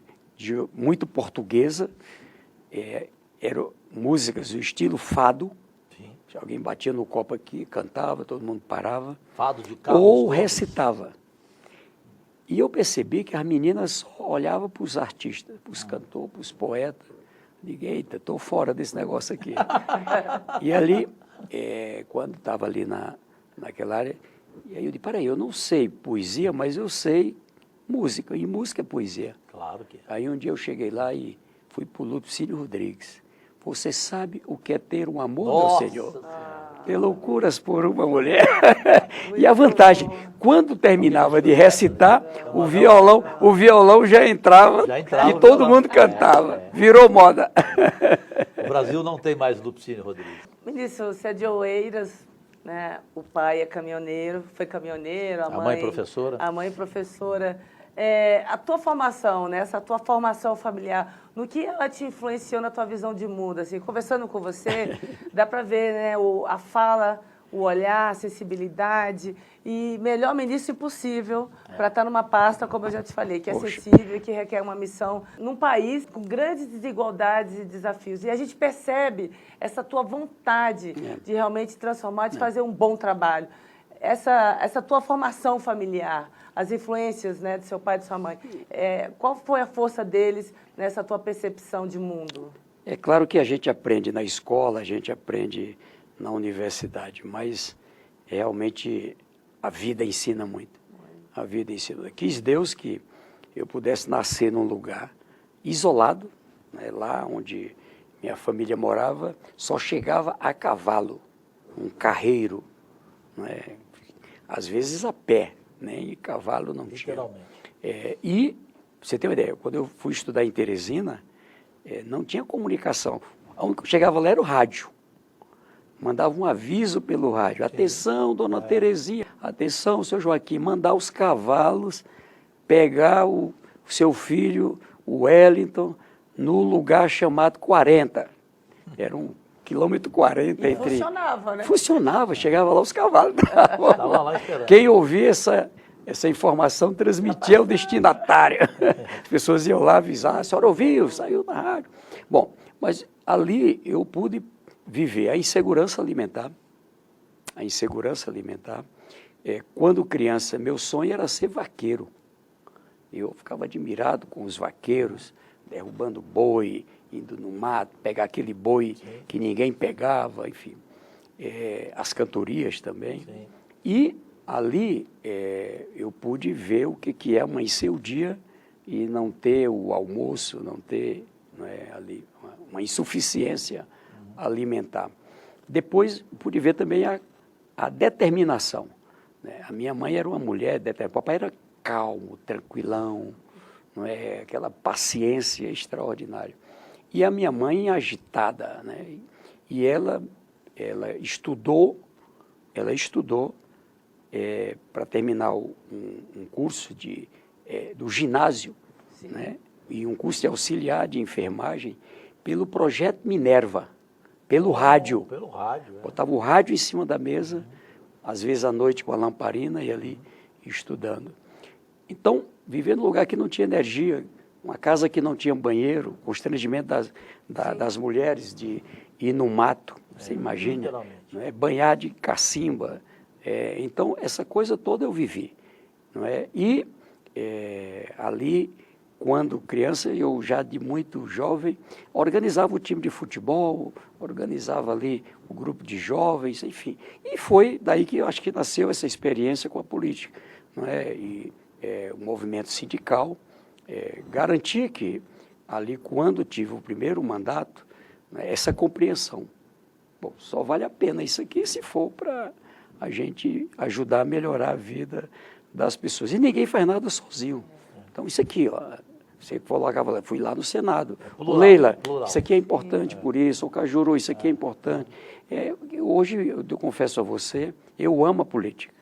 muito portuguesa, eram músicas do estilo fado. Sim. Se alguém batia no copo aqui, cantava, todo mundo parava. Fado de Carlos Ou Gomes. recitava. E eu percebi que as meninas só olhavam para os artistas, para os cantores, para os poetas. Digo, eita, estou fora desse negócio aqui. E ali, quando estava ali naquela área, e aí eu disse, peraí, eu não sei poesia, mas eu sei música, e música é poesia. Claro que é. Aí um dia eu cheguei lá e fui para o Lupicínio Rodrigues. Você sabe o que é ter um amor, Nossa meu senhor? Senhora. Ter loucuras por uma mulher. E a vantagem, quando terminava de recitar, o violão já entrava e todo mundo cantava. Virou moda. O Brasil não tem mais Lupicínio Rodrigues. Ministro, você é de Oeiras, né? O pai é caminhoneiro, foi caminhoneiro, A mãe professora. A mãe professora. A tua formação, né? Essa tua formação familiar, no que ela te influenciou na tua visão de mundo? Assim, conversando com você, dá para ver, né, a fala, o olhar, a sensibilidade e melhor ministro impossível para estar numa pasta, como eu já te falei, que é sensível e que requer uma missão num país com grandes desigualdades e desafios. E a gente percebe essa tua vontade de realmente transformar, de fazer um bom trabalho. Essa tua formação familiar, as influências, né, de seu pai e de sua mãe, qual foi a força deles nessa tua percepção de mundo? É claro que a gente aprende na escola, a gente aprende na universidade, mas realmente a vida ensina muito. A vida ensina. Quis Deus que eu pudesse nascer num lugar isolado, né, lá onde minha família morava, só chegava a cavalo, um carreiro, né, às vezes a pé, nem cavalo não tinha. Literalmente. E, pra você ter uma ideia, quando eu fui estudar em Teresina, não tinha comunicação. A única que chegava lá era o rádio. Mandava um aviso pelo rádio. Atenção, dona Terezinha. Atenção, seu Joaquim. Mandar os cavalos pegar o seu filho, o Wellington, no lugar chamado 40. Era um quilômetro 40 e entre... funcionava, né? Funcionava. Chegava lá, os cavalos estavam Estava lá esperando. Quem ouvia essa informação transmitia ao destinatário. As pessoas iam lá avisar, a senhora ouviu, saiu na rádio. Bom, mas ali eu pude viver a insegurança alimentar. A insegurança alimentar. Quando criança, meu sonho era ser vaqueiro. Eu ficava admirado com os vaqueiros, derrubando boi, indo no mato, pegar aquele boi que ninguém pegava, enfim. As cantorias também. Sim. E ali eu pude ver o que é amanhecer o dia e não ter o almoço, não ter ali uma insuficiência alimentar. Depois pude ver também a determinação. Né? A minha mãe era uma mulher, papai era calmo, tranquilão, não é? Aquela paciência extraordinária. E a minha mãe agitada, né? E ela estudou para terminar um curso do ginásio, né? E um curso de auxiliar de enfermagem pelo Projeto Minerva, pelo rádio. Pelo rádio, Botava o rádio em cima da mesa, às vezes à noite com a lamparina e ali estudando. Então, viver num lugar que não tinha energia, uma casa que não tinha banheiro, constrangimento das mulheres de ir no mato, você imagina, não é? Banhar de cacimba. Então, essa coisa toda eu vivi. Não é? E ali, quando criança, eu já de muito jovem, organizava o time de futebol, organizava ali o grupo de jovens, enfim. E foi daí que eu acho que nasceu essa experiência com a política. Não é? E o movimento sindical garantia que ali, quando tive o primeiro mandato, né, essa compreensão. Bom, só vale a pena isso aqui se for para a gente ajudar a melhorar a vida das pessoas. E ninguém faz nada sozinho. Então, isso aqui, ó, você colocava, fui lá no Senado. Leila, isso aqui é importante por isso. O Cajuru, isso aqui é importante. Hoje, eu confesso a você, eu amo a política.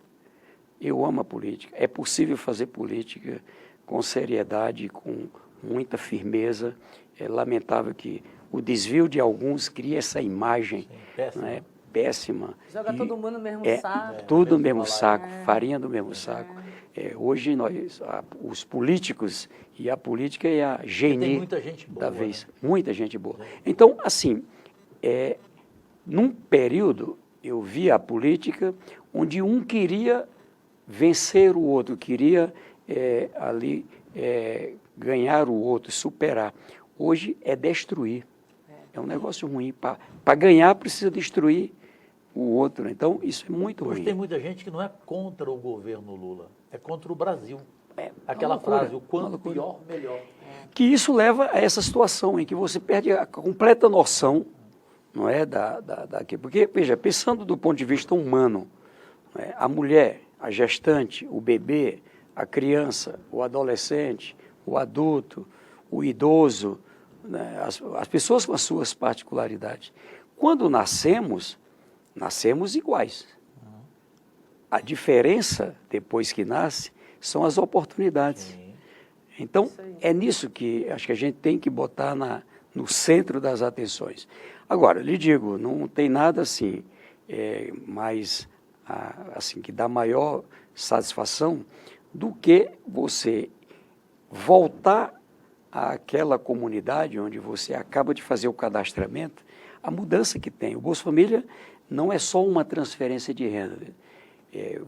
Eu amo a política. É possível fazer política com seriedade, com muita firmeza. É lamentável que o desvio de alguns cria essa imagem péssima. Joga todo mundo no mesmo saco. Tudo no mesmo saco, farinha do mesmo saco. Hoje os políticos e a política é a genie tem muita gente boa, da vez. Né? Muita gente boa. Então, assim, num período eu vi a política onde um queria vencer o outro, queria ganhar o outro, superar. Hoje é destruir. É um negócio ruim. Para ganhar precisa destruir o outro. Então, isso é muito ruim. Hoje tem muita gente que não é contra o governo Lula, é contra o Brasil. Aquela loucura, frase, o quanto pior, melhor. Que isso leva a essa situação em que você perde a completa noção, não é, porque, veja, pensando do ponto de vista humano, a mulher, a gestante, o bebê, a criança, o adolescente, o adulto, o idoso, né, as pessoas com as suas particularidades. Quando nascemos iguais. A diferença, depois que nasce, são as oportunidades. Sim. Então, é nisso que acho que a gente tem que botar no centro das atenções. Agora, lhe digo, não tem nada assim, assim que dá maior satisfação do que você voltar àquela comunidade onde você acaba de fazer o cadastramento, a mudança que tem. O Bolsa Família não é só uma transferência de renda.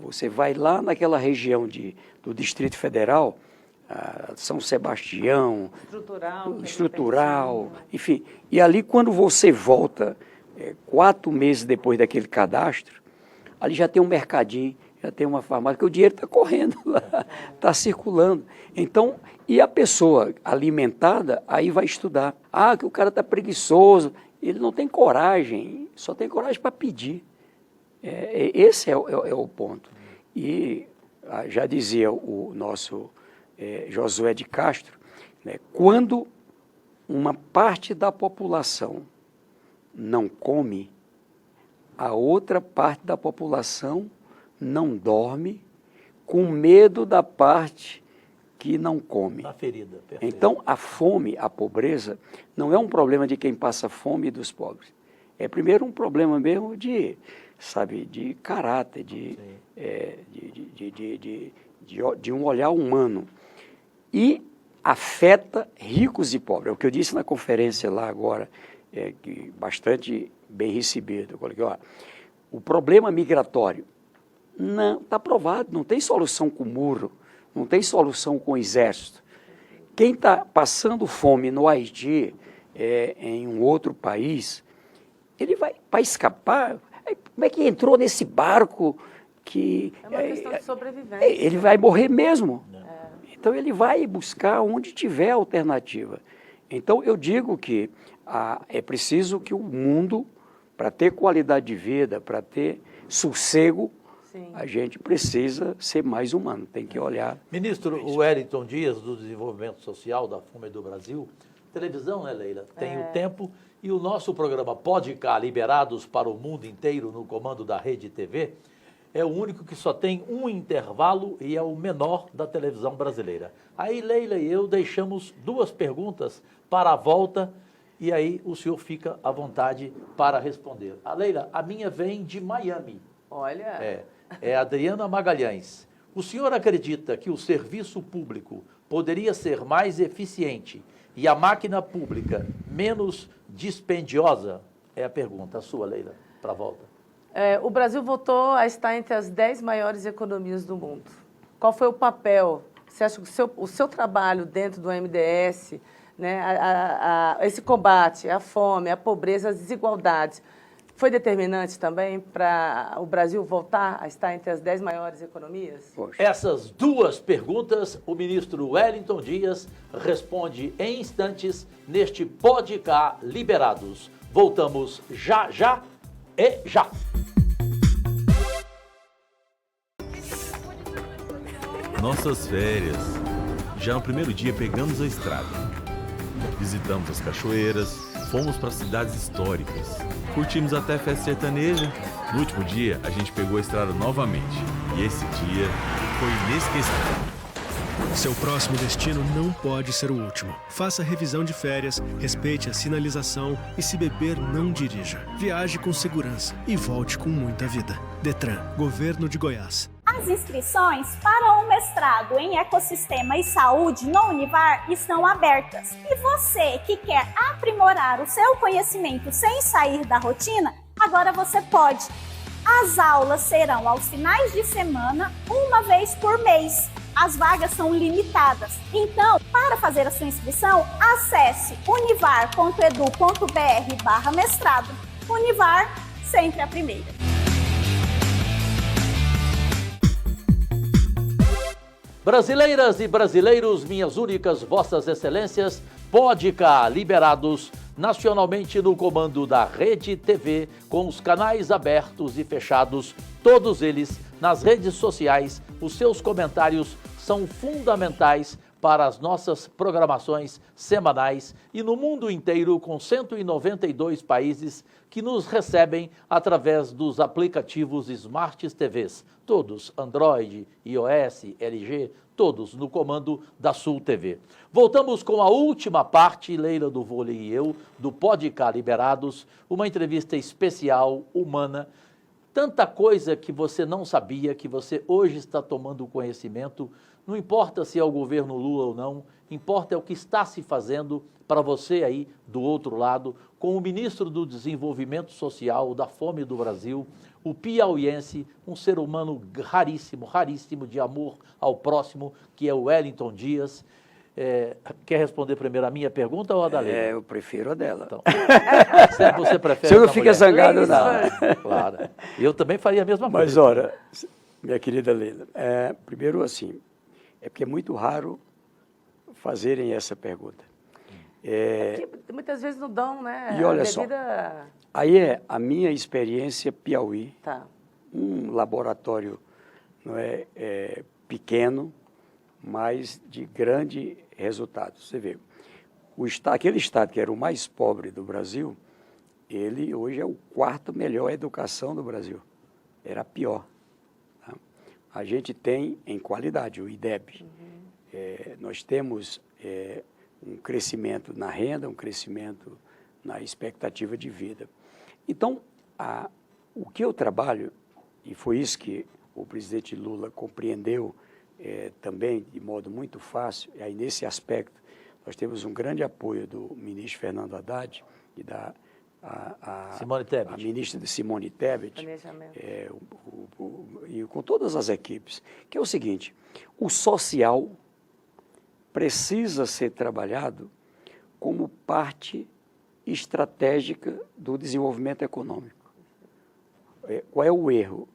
Você vai lá naquela região do Distrito Federal, São Sebastião, estrutural, enfim. E ali, quando você volta, 4 meses depois daquele cadastro, ali já tem um mercadinho, já tem uma farmácia, porque o dinheiro está correndo lá, está circulando. Então, e a pessoa alimentada, aí vai estudar. Que o cara está preguiçoso, ele não tem coragem, só tem coragem para pedir. Esse é o ponto. E já dizia o nosso Josué de Castro, né, quando uma parte da população não come, a outra parte da população não dorme com medo da parte que não come. Na ferida, perfeito. Então, a fome, a pobreza, não é um problema de quem passa fome e dos pobres. É primeiro um problema mesmo de caráter, de um olhar humano. E afeta ricos e pobres. É o que eu disse na conferência lá agora, que bastante bem recebido. Eu coloquei, o problema migratório não está provado, não tem solução com muro, não tem solução com exército. Quem está passando fome no Haiti, em um outro país, ele vai escapar. Como é que entrou nesse barco que... É uma questão de sobrevivência. Ele vai morrer mesmo. Então, ele vai buscar onde tiver alternativa. Então, eu digo que é preciso que o mundo, para ter qualidade de vida, para ter sossego, sim, a gente precisa ser mais humano, tem que olhar. Ministro Wellington Dias, do Desenvolvimento Social da Fome do Brasil, televisão, né, Leila? Tem o tempo e o nosso programa Podcast, liberados para o mundo inteiro no comando da Rede TV, é o único que só tem um intervalo e é o menor da televisão brasileira. Aí Leila e eu deixamos 2 perguntas para a volta e aí o senhor fica à vontade para responder. Leila, a minha vem de Miami. Olha... É Adriana Magalhães. O senhor acredita que o serviço público poderia ser mais eficiente e a máquina pública menos dispendiosa? É a pergunta, a sua, Leila, para a volta. O Brasil voltou a estar entre as 10 maiores economias do mundo. Qual foi o papel? Você acha que o seu trabalho dentro do MDS, né, esse combate à fome, à pobreza, às desigualdades, foi determinante também para o Brasil voltar a estar entre as 10 maiores economias? Poxa. Essas 2 perguntas, o ministro Wellington Dias responde em instantes neste Podcast Liberados. Voltamos já e já. Nossas férias. Já no primeiro dia pegamos a estrada. Visitamos as cachoeiras, fomos para cidades históricas. Curtimos até festa sertaneja. No último dia, a gente pegou a estrada novamente. E esse dia foi inesquecível. Seu próximo destino não pode ser o último. Faça revisão de férias, respeite a sinalização e, se beber, não dirija. Viaje com segurança e volte com muita vida. Detran, Governo de Goiás. As inscrições para o mestrado em Ecossistema e Saúde no Univar estão abertas. E você que quer aprimorar o seu conhecimento sem sair da rotina, agora você pode. As aulas serão aos finais de semana, uma vez por mês. As vagas são limitadas. Então, para fazer a sua inscrição, acesse univar.edu.br/mestrado. Univar, sempre a primeira. Brasileiras e brasileiros, minhas únicas vossas excelências, Podcast liberados nacionalmente no comando da Rede TV, com os canais abertos e fechados, todos eles nas redes sociais. Os seus comentários são fundamentais para as nossas programações semanais e no mundo inteiro, com 192 países que nos recebem através dos aplicativos Smart TVs, todos Android, iOS, LG, todos no comando da Sul TV. Voltamos com a última parte, Leila do Vôlei e eu, do Podcast Liberados, uma entrevista especial, humana, tanta coisa que você não sabia, que você hoje está tomando conhecimento. Não importa se é o governo Lula ou não, importa é o que está se fazendo para você aí do outro lado, com o ministro do Desenvolvimento Social, da Fome do Brasil, o piauiense, um ser humano raríssimo, raríssimo, de amor ao próximo, que é o Wellington Dias. Quer responder primeiro a minha pergunta ou a da Leila? Eu prefiro a dela. Então, você prefere? Se eu não fica zangado, não. Claro. Eu também faria a mesma coisa. Mas, ora, minha querida Leila, primeiro assim, é porque é muito raro fazerem essa pergunta. Porque muitas vezes não dão, né? E olha só, aí é a minha experiência Piauí, um laboratório não pequeno, mas de grande resultado. Você vê, aquele estado que era o mais pobre do Brasil, ele hoje é o quarto melhor educação do Brasil. Era a pior. Tá? A gente tem em qualidade o IDEB. Nós temos um crescimento na renda, um crescimento na expectativa de vida. Então, o que eu trabalho, e foi isso que o presidente Lula compreendeu também de modo muito fácil, e aí nesse aspecto nós temos um grande apoio do ministro Fernando Haddad e da Simone Tebet. A ministra Simone Tebet, e com todas as equipes, que é o seguinte: o social precisa ser trabalhado como parte estratégica do desenvolvimento econômico. Qual é o erro?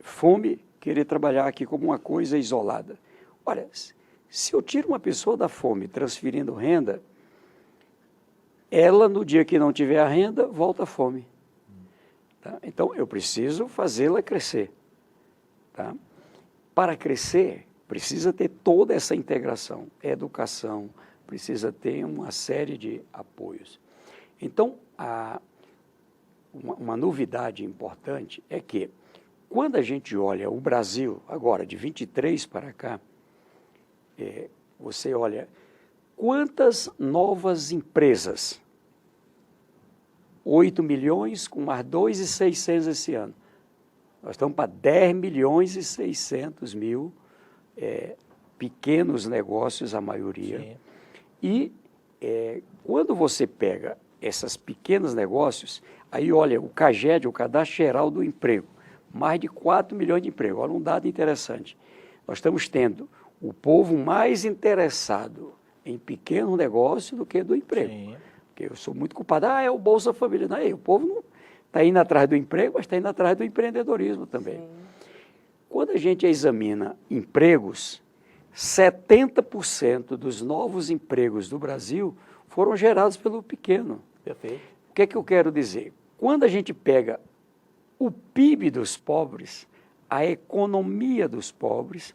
Fome, querer trabalhar aqui como uma coisa isolada. Olha, se eu tiro uma pessoa da fome transferindo renda, ela, no dia que não tiver a renda, volta à fome. Tá? Então, eu preciso fazê-la crescer. Tá? Para crescer, precisa ter toda essa integração, educação, precisa ter uma série de apoios. Então, uma novidade importante é que, quando a gente olha o Brasil, agora, de 23 para cá, você olha quantas novas empresas, 8 milhões com mais 2.600 esse ano. Nós estamos para 10 milhões e 600 mil pequenos negócios, a maioria. Sim. E quando você pega esses pequenos negócios, aí olha o CAGED, o Cadastro Geral do Emprego, mais de 4 milhões de empregos. Olha um dado interessante. Nós estamos tendo o povo mais interessado em pequeno negócio do que do emprego. Sim. Porque eu sou muito culpado, é o Bolsa Família. Não, o povo não está indo atrás do emprego, mas está indo atrás do empreendedorismo também. Sim. Quando a gente examina empregos, 70% dos novos empregos do Brasil foram gerados pelo pequeno. Perfeito. O que é que eu quero dizer? Quando a gente pega o PIB dos pobres, a economia dos pobres,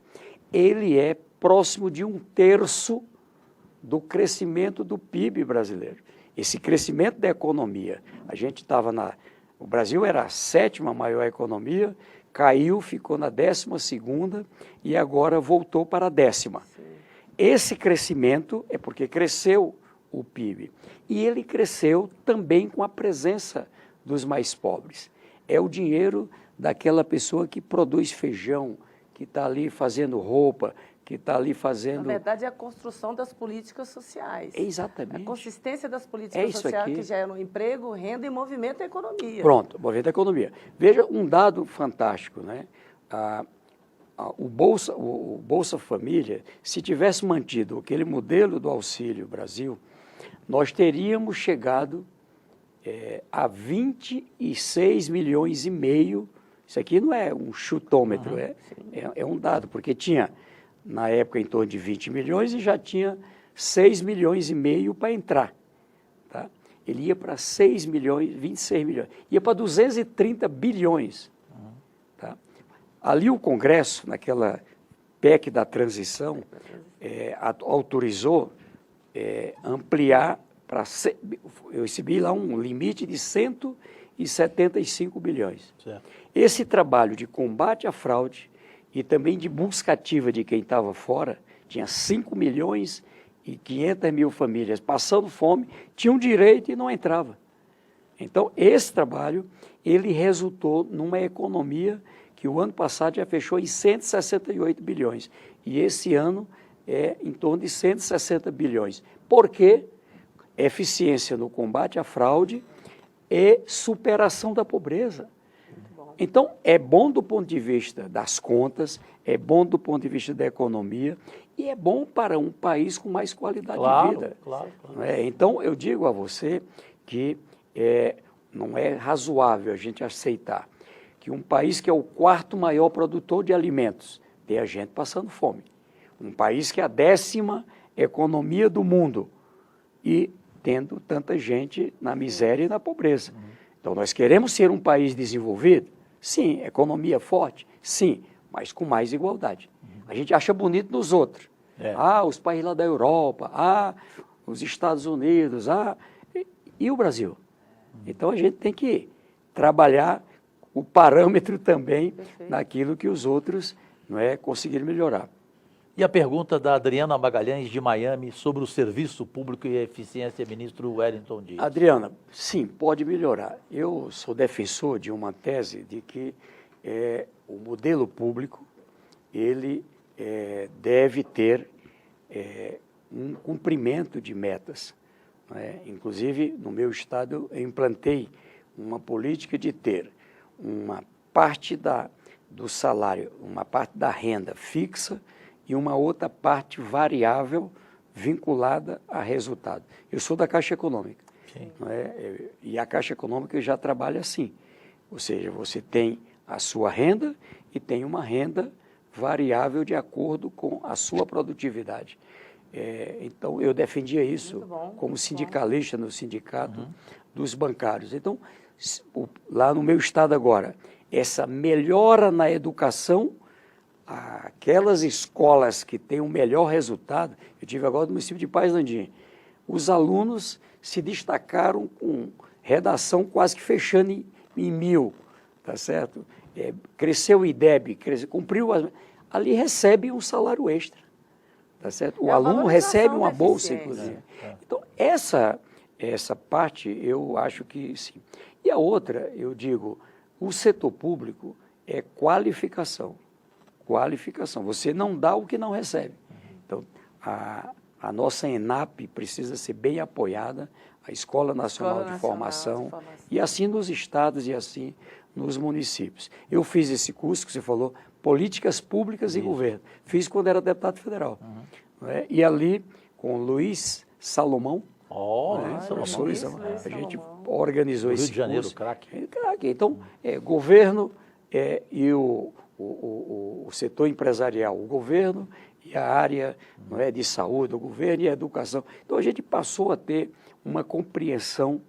ele é próximo de 1/3 do crescimento do PIB brasileiro. Esse crescimento da economia, a gente estava o Brasil era a 7ª maior economia, caiu, ficou na 12ª e agora voltou para a 10ª. Sim. Esse crescimento é porque cresceu o PIB. E ele cresceu também com a presença dos mais pobres. É o dinheiro daquela pessoa que produz feijão, que está ali fazendo roupa, que está ali fazendo... Na verdade, é a construção das políticas sociais. Exatamente. A consistência das políticas sociais aqui. que geram emprego, renda e movimento da economia. Pronto, movimento da economia. Veja um dado fantástico, né? O Bolsa Família, se tivesse mantido aquele modelo do Auxílio Brasil, nós teríamos chegado a 26 milhões e meio. Isso aqui não é um chutômetro, é um dado, porque tinha, na época, em torno de 20 milhões e já tinha 6 milhões e meio para entrar. Tá? Ele ia para 6 milhões, 26 milhões, ia para 230 bilhões. Tá? Ali o Congresso, naquela PEC da transição, autorizou ampliar para... Eu recebi lá um limite de 175 bilhões. Certo. Esse trabalho de combate à fraude e também de busca ativa de quem estava fora, tinha 5 milhões e 500 mil famílias passando fome, tinham direito e não entrava. Então, esse trabalho, ele resultou numa economia que o ano passado já fechou em 168 bilhões. E esse ano é em torno de 160 bilhões. Por quê? Eficiência no combate à fraude e superação da pobreza. Então, é bom do ponto de vista das contas, é bom do ponto de vista da economia e é bom para um país com mais qualidade de vida. Claro. Então, eu digo a você que não é razoável a gente aceitar que um país que é o 4º maior produtor de alimentos tenha gente passando fome. Um país que é a 10ª economia do mundo e tendo tanta gente na miséria e na pobreza. Então, nós queremos ser um país desenvolvido? Sim. Economia forte? Sim, mas com mais igualdade. A gente acha bonito nos outros. Os países lá da Europa, os Estados Unidos, e o Brasil? Então, a gente tem que trabalhar o parâmetro também naquilo que os outros conseguiram melhorar. E a pergunta da Adriana Magalhães, de Miami, sobre o serviço público e a eficiência, ministro Wellington Dias. Adriana, sim, pode melhorar. Eu sou defensor de uma tese de que o modelo público ele deve ter um cumprimento de metas. Inclusive, no meu estado, eu implantei uma política de ter uma parte do salário, uma parte da renda fixa e uma outra parte variável vinculada a resultado. Eu sou da Caixa Econômica, e a Caixa Econômica já trabalha assim, ou seja, você tem a sua renda e tem uma renda variável de acordo com a sua produtividade. Então, eu defendia isso como sindicalista no sindicato dos bancários. Então, lá no meu estado agora, essa melhora na educação, aquelas escolas que têm o melhor resultado, eu tive agora no município de Paisandinha, os alunos se destacaram com redação quase que fechando em 1000, tá certo? Cresceu o IDEB, cumpriu, ali recebe um salário extra, tá certo? O aluno recebe uma bolsa, inclusive. Então, essa parte eu acho que sim. E a outra, eu digo, o setor público é qualificação. Qualificação. Você não dá o que não recebe. Então, a nossa ENAP precisa ser bem apoiada, a Escola Nacional de Formação, e assim nos estados e assim nos municípios. Eu fiz esse curso que você falou, Políticas Públicas e Governo. Fiz quando era deputado federal. E ali, com Luiz Salomão, a gente organizou esse curso. Rio de Janeiro, craque. Então, governo e o setor empresarial, o governo e a área de saúde, o governo e a educação. Então, a gente passou a ter uma compreensão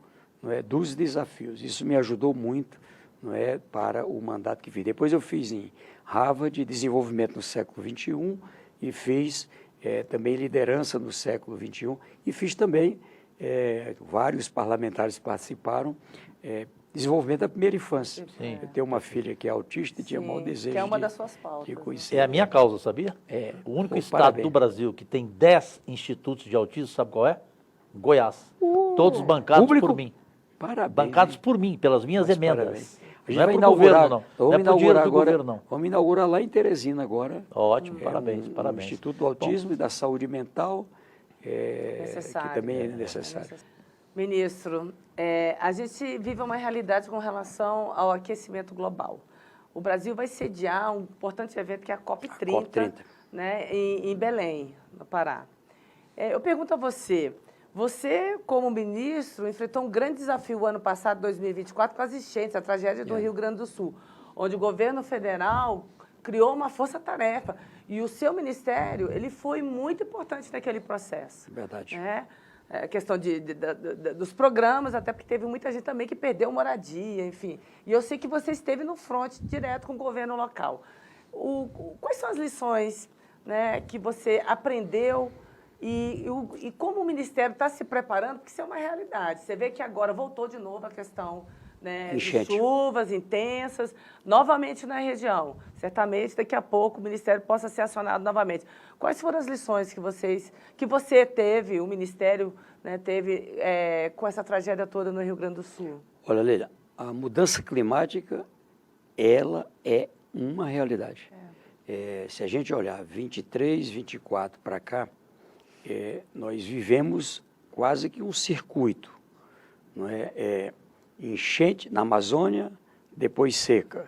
dos desafios. Isso me ajudou muito para o mandato que fiz. Depois eu fiz em Harvard, Desenvolvimento no Século XXI, e fiz também Liderança no Século XXI, e fiz também, vários parlamentares participaram, Desenvolvimento da Primeira Infância. Sim. Eu tenho uma filha que é autista e tinha o maior desejo que é uma das suas pautas, de conhecer. É a minha causa, sabia? O único estado do Brasil que tem 10 institutos de autismo, sabe qual é? Goiás. Todos bancados por mim. Parabéns. Bancados por mim, pelas minhas emendas. Parabéns. A gente não é vai pro inaugurar, governo, não. Não é pro dinheiro do governo, não. Vamos inaugurar lá em Teresina agora. Ótimo, parabéns, um parabéns. Instituto do Autismo e da Saúde Mental, Necessário. que também é necessário. Ministro, a gente vive uma realidade com relação ao aquecimento global. O Brasil vai sediar um importante evento que é a COP30, né, em Belém, no Pará. Eu pergunto a você, como ministro, enfrentou um grande desafio o ano passado, 2024, com as enchentes, a tragédia do Rio Grande do Sul, onde o governo federal criou uma força-tarefa. E o seu ministério, ele foi muito importante naquele processo. Verdade. Né? A questão dos programas, até porque teve muita gente também que perdeu moradia, enfim. E eu sei que você esteve no fronte direto com o governo local. Quais são as lições, né, que você aprendeu e como o Ministério está se preparando? Porque isso é uma realidade. Você vê que agora voltou de novo a questão, né, de chuvas intensas, novamente na região. Certamente, daqui a pouco, o Ministério possa ser acionado novamente. Quais foram as lições que você teve, o Ministério, né, teve com essa tragédia toda no Rio Grande do Sul? Olha, Leila, a mudança climática, ela é uma realidade. Se a gente olhar 23, 24 para cá, nós vivemos quase que um circuito, não é? Enchente na Amazônia, depois seca.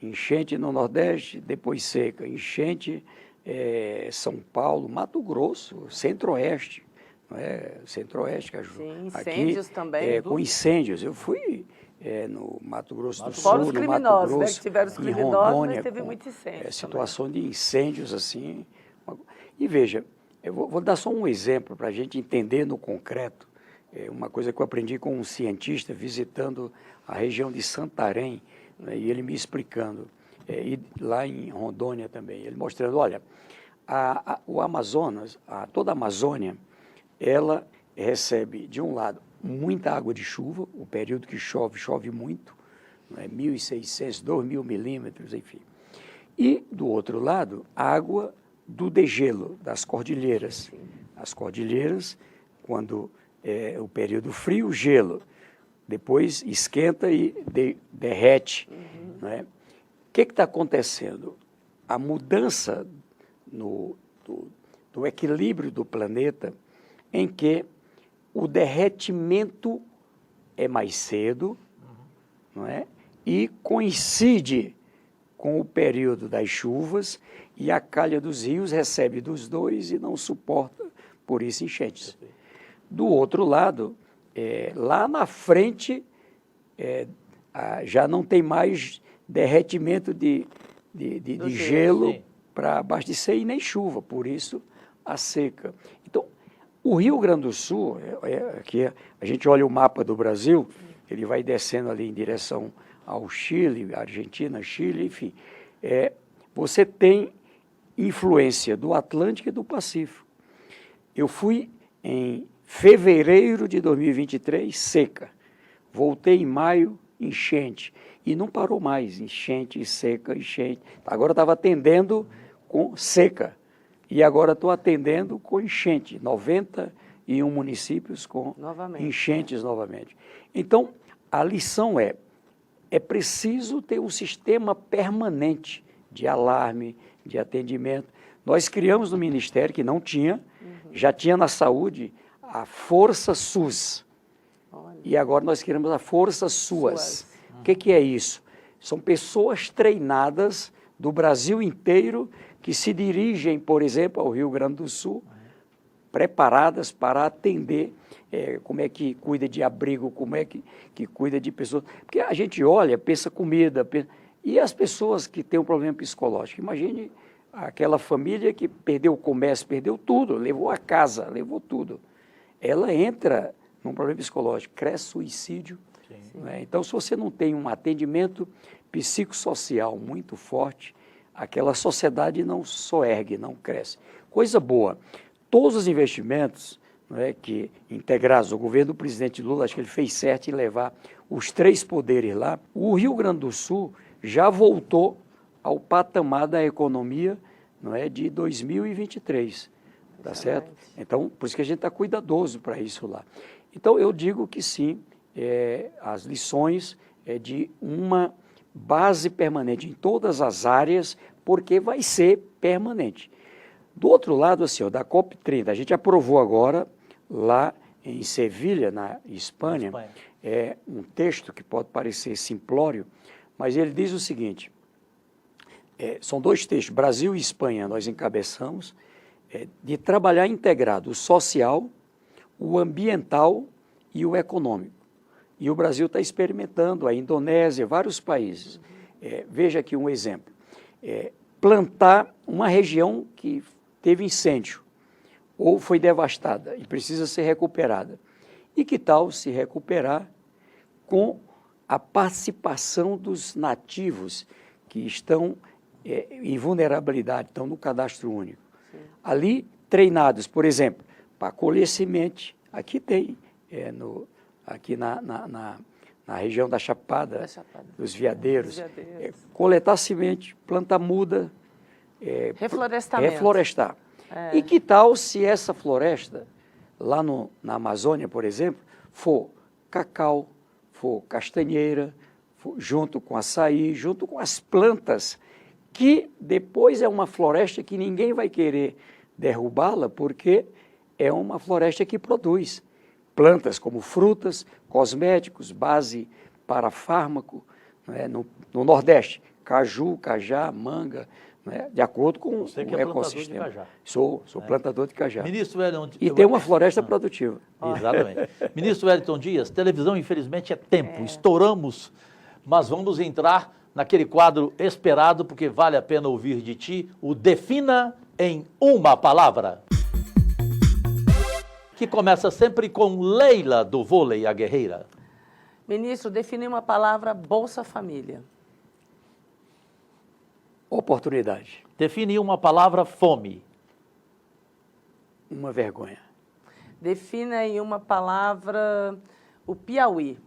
Enchente no Nordeste, depois seca. Enchente São Paulo, Mato Grosso, Centro-Oeste. Centro-Oeste, Caju. Sim, incêndios aqui, também. Com incêndios. Eu fui no Mato Grosso do Sul, fora os criminosos, no Mato Grosso, né, que tiveram os criminosos, Rondônia, mas teve muito incêndio. Situação de incêndios, assim. E veja, eu vou dar só um exemplo para a gente entender no concreto. Uma coisa que eu aprendi com um cientista visitando a região de Santarém, né, e ele me explicando, e lá em Rondônia também, ele mostrando, olha, o Amazonas, toda a Amazônia, ela recebe, de um lado, muita água de chuva, o período que chove muito, né, 1.600, 2.000 milímetros, enfim. E, do outro lado, água do degelo, das cordilheiras. As cordilheiras, quando o período frio, gelo, depois esquenta e derrete. Né? O que está acontecendo? A mudança do equilíbrio do planeta, em que o derretimento é mais cedo, não é? E coincide com o período das chuvas, e a calha dos rios recebe dos dois e não suporta, por isso, enchentes. Do outro lado, lá na frente, já não tem mais derretimento de gelo para abastecer e nem chuva, por isso a seca. Então, o Rio Grande do Sul, aqui a gente olha o mapa do Brasil, ele vai descendo ali em direção ao Chile, Argentina, Chile, enfim. Você tem influência do Atlântico e do Pacífico. Eu fui em fevereiro de 2023, seca. Voltei em maio, enchente. E não parou mais, enchente, seca, enchente. Agora estava atendendo com seca. E agora estou atendendo com enchente. 91 municípios com enchentes novamente. Então, a lição é preciso ter um sistema permanente de alarme, de atendimento. Nós criamos no Ministério, que não tinha, já tinha na saúde, a Força SUS. Olha. E agora nós criamos a Força SUAS. O que é isso? São pessoas treinadas do Brasil inteiro que se dirigem, por exemplo, ao Rio Grande do Sul, preparadas para atender, como é que cuida de abrigo, como é que cuida de pessoas. Porque a gente olha, pensa comida, e as pessoas que têm um problema psicológico. Imagine aquela família que perdeu o comércio, perdeu tudo, levou a casa, levou tudo. Ela entra num problema psicológico, cresce suicídio. Né? Então, se você não tem um atendimento psicossocial muito forte, aquela sociedade não soergue, não cresce. Coisa boa, todos os investimentos, né, que integrados, o governo do presidente Lula, acho que ele fez certo em levar os 3 poderes lá. O Rio Grande do Sul já voltou ao patamar da economia, não é, de 2023, tá certo? Então, por isso que a gente está cuidadoso para isso lá. Então, eu digo que sim, as lições de uma base permanente em todas as áreas, porque vai ser permanente. Do outro lado, assim, ó, da COP30, a gente aprovou agora, lá em Sevilha, na Espanha, um texto que pode parecer simplório, mas ele diz o seguinte, são 2 textos, Brasil e Espanha, nós encabeçamos, de trabalhar integrado o social, o ambiental e o econômico. E o Brasil está experimentando, a Indonésia, vários países. Veja aqui um exemplo. Plantar uma região que teve incêndio ou foi devastada e precisa ser recuperada. E que tal se recuperar com a participação dos nativos que estão em vulnerabilidade, estão no cadastro único. Sim. Ali, treinados, por exemplo, para colher semente, aqui tem, aqui na região da Chapada, dos Veadeiros, coletar semente, plantar muda, reflorestar. E que tal se essa floresta, lá na Amazônia, por exemplo, for cacau, for castanheira, junto com açaí, junto com as plantas, que depois é uma floresta que ninguém vai querer derrubá-la, porque é uma floresta que produz plantas como frutas, cosméticos, base para fármaco, né, no Nordeste, caju, cajá, manga, né, de acordo com Você que o ecossistema. De cajá. Sou plantador de cajá. Ministro Wellington, e tem uma floresta produtiva. Exatamente. Ministro Wellington Dias, televisão infelizmente é tempo, estouramos, mas vamos entrar naquele quadro esperado, porque vale a pena ouvir de ti, o Defina em uma Palavra, que começa sempre com Leila do Vôlei, a guerreira. Ministro, define uma palavra, Bolsa Família. Oportunidade. Define uma palavra, fome. Uma vergonha. Defina em uma palavra, o Piauí.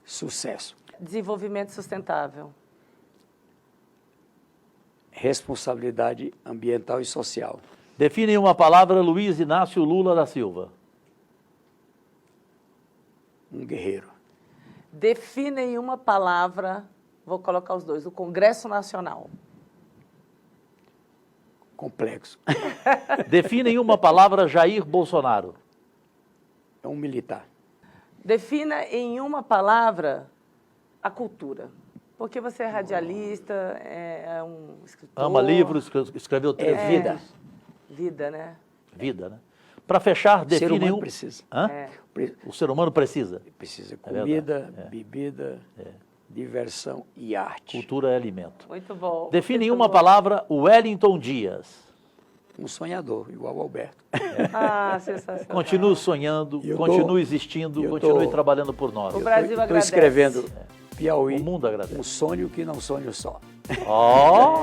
Sucesso. Desenvolvimento sustentável. Responsabilidade ambiental e social. Define em uma palavra, Luiz Inácio Lula da Silva. Um guerreiro. Defina em uma palavra, vou colocar os dois, o Congresso Nacional. Complexo. Defina em uma palavra, Jair Bolsonaro. É um militar. Defina em uma palavra a cultura. Porque você é radialista, é um escritor. Ama livros, escreveu 3 vida. Vida, né? Vida, né? Para fechar, define O ser humano precisa. O ser humano precisa. Precisa comida, bebida, diversão e arte. Cultura é alimento. Muito bom. Define em uma palavra, Wellington Dias. Um sonhador, igual ao Alberto. Ah, sensacional. Continue sonhando, continue existindo, continue trabalhando por nós. O Brasil agradece. Estou escrevendo Piauí, o mundo agradece. Um sonho que não sonho só.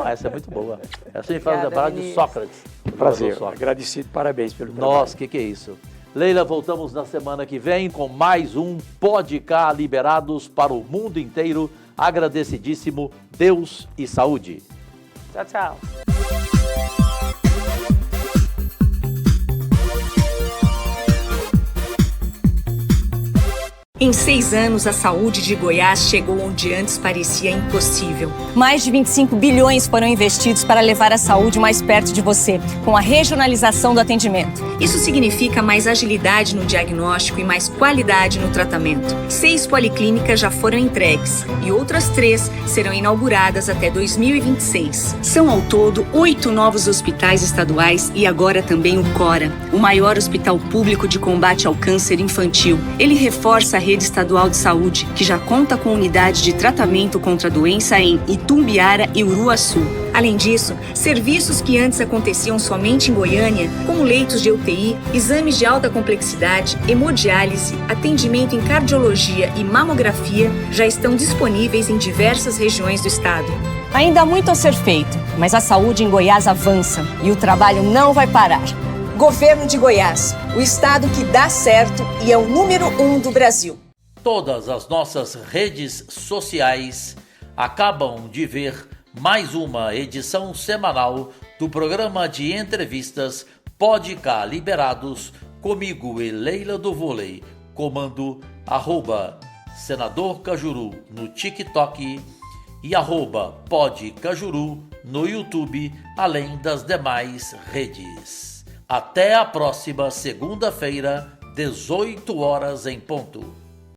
Essa é muito boa. Essa me faz lembrar de Sócrates. Prazer, Sócrates. agradecido, parabéns pelo trabalho. Nossa, que é isso. Leila, voltamos na semana que vem com mais um Podcast Liberados para o mundo inteiro. Agradecidíssimo, Deus e saúde. Tchau, tchau. Em 6 anos, a saúde de Goiás chegou onde antes parecia impossível. Mais de 25 bilhões foram investidos para levar a saúde mais perto de você, com a regionalização do atendimento. Isso significa mais agilidade no diagnóstico e mais qualidade no tratamento. 6 policlínicas já foram entregues e outras 3 serão inauguradas até 2026. São ao todo 8 novos hospitais estaduais e agora também o Cora, o maior hospital público de combate ao câncer infantil. Ele reforça a rede estadual de saúde, que já conta com unidade de tratamento contra a doença em Itumbiara e Uruaçu. Além disso, serviços que antes aconteciam somente em Goiânia, como leitos de UTI, exames de alta complexidade, hemodiálise, atendimento em cardiologia e mamografia, já estão disponíveis em diversas regiões do estado. Ainda há muito a ser feito, mas a saúde em Goiás avança e o trabalho não vai parar. Governo de Goiás, o estado que dá certo e é o número 1 do Brasil. Todas as nossas redes sociais acabam de ver mais uma edição semanal do programa de entrevistas Podcast Liberados, comigo e Leila do Vôlei, comando Senador Cajuru no TikTok e @podcajuru no YouTube, além das demais redes. Até a próxima segunda-feira, 18 horas em ponto.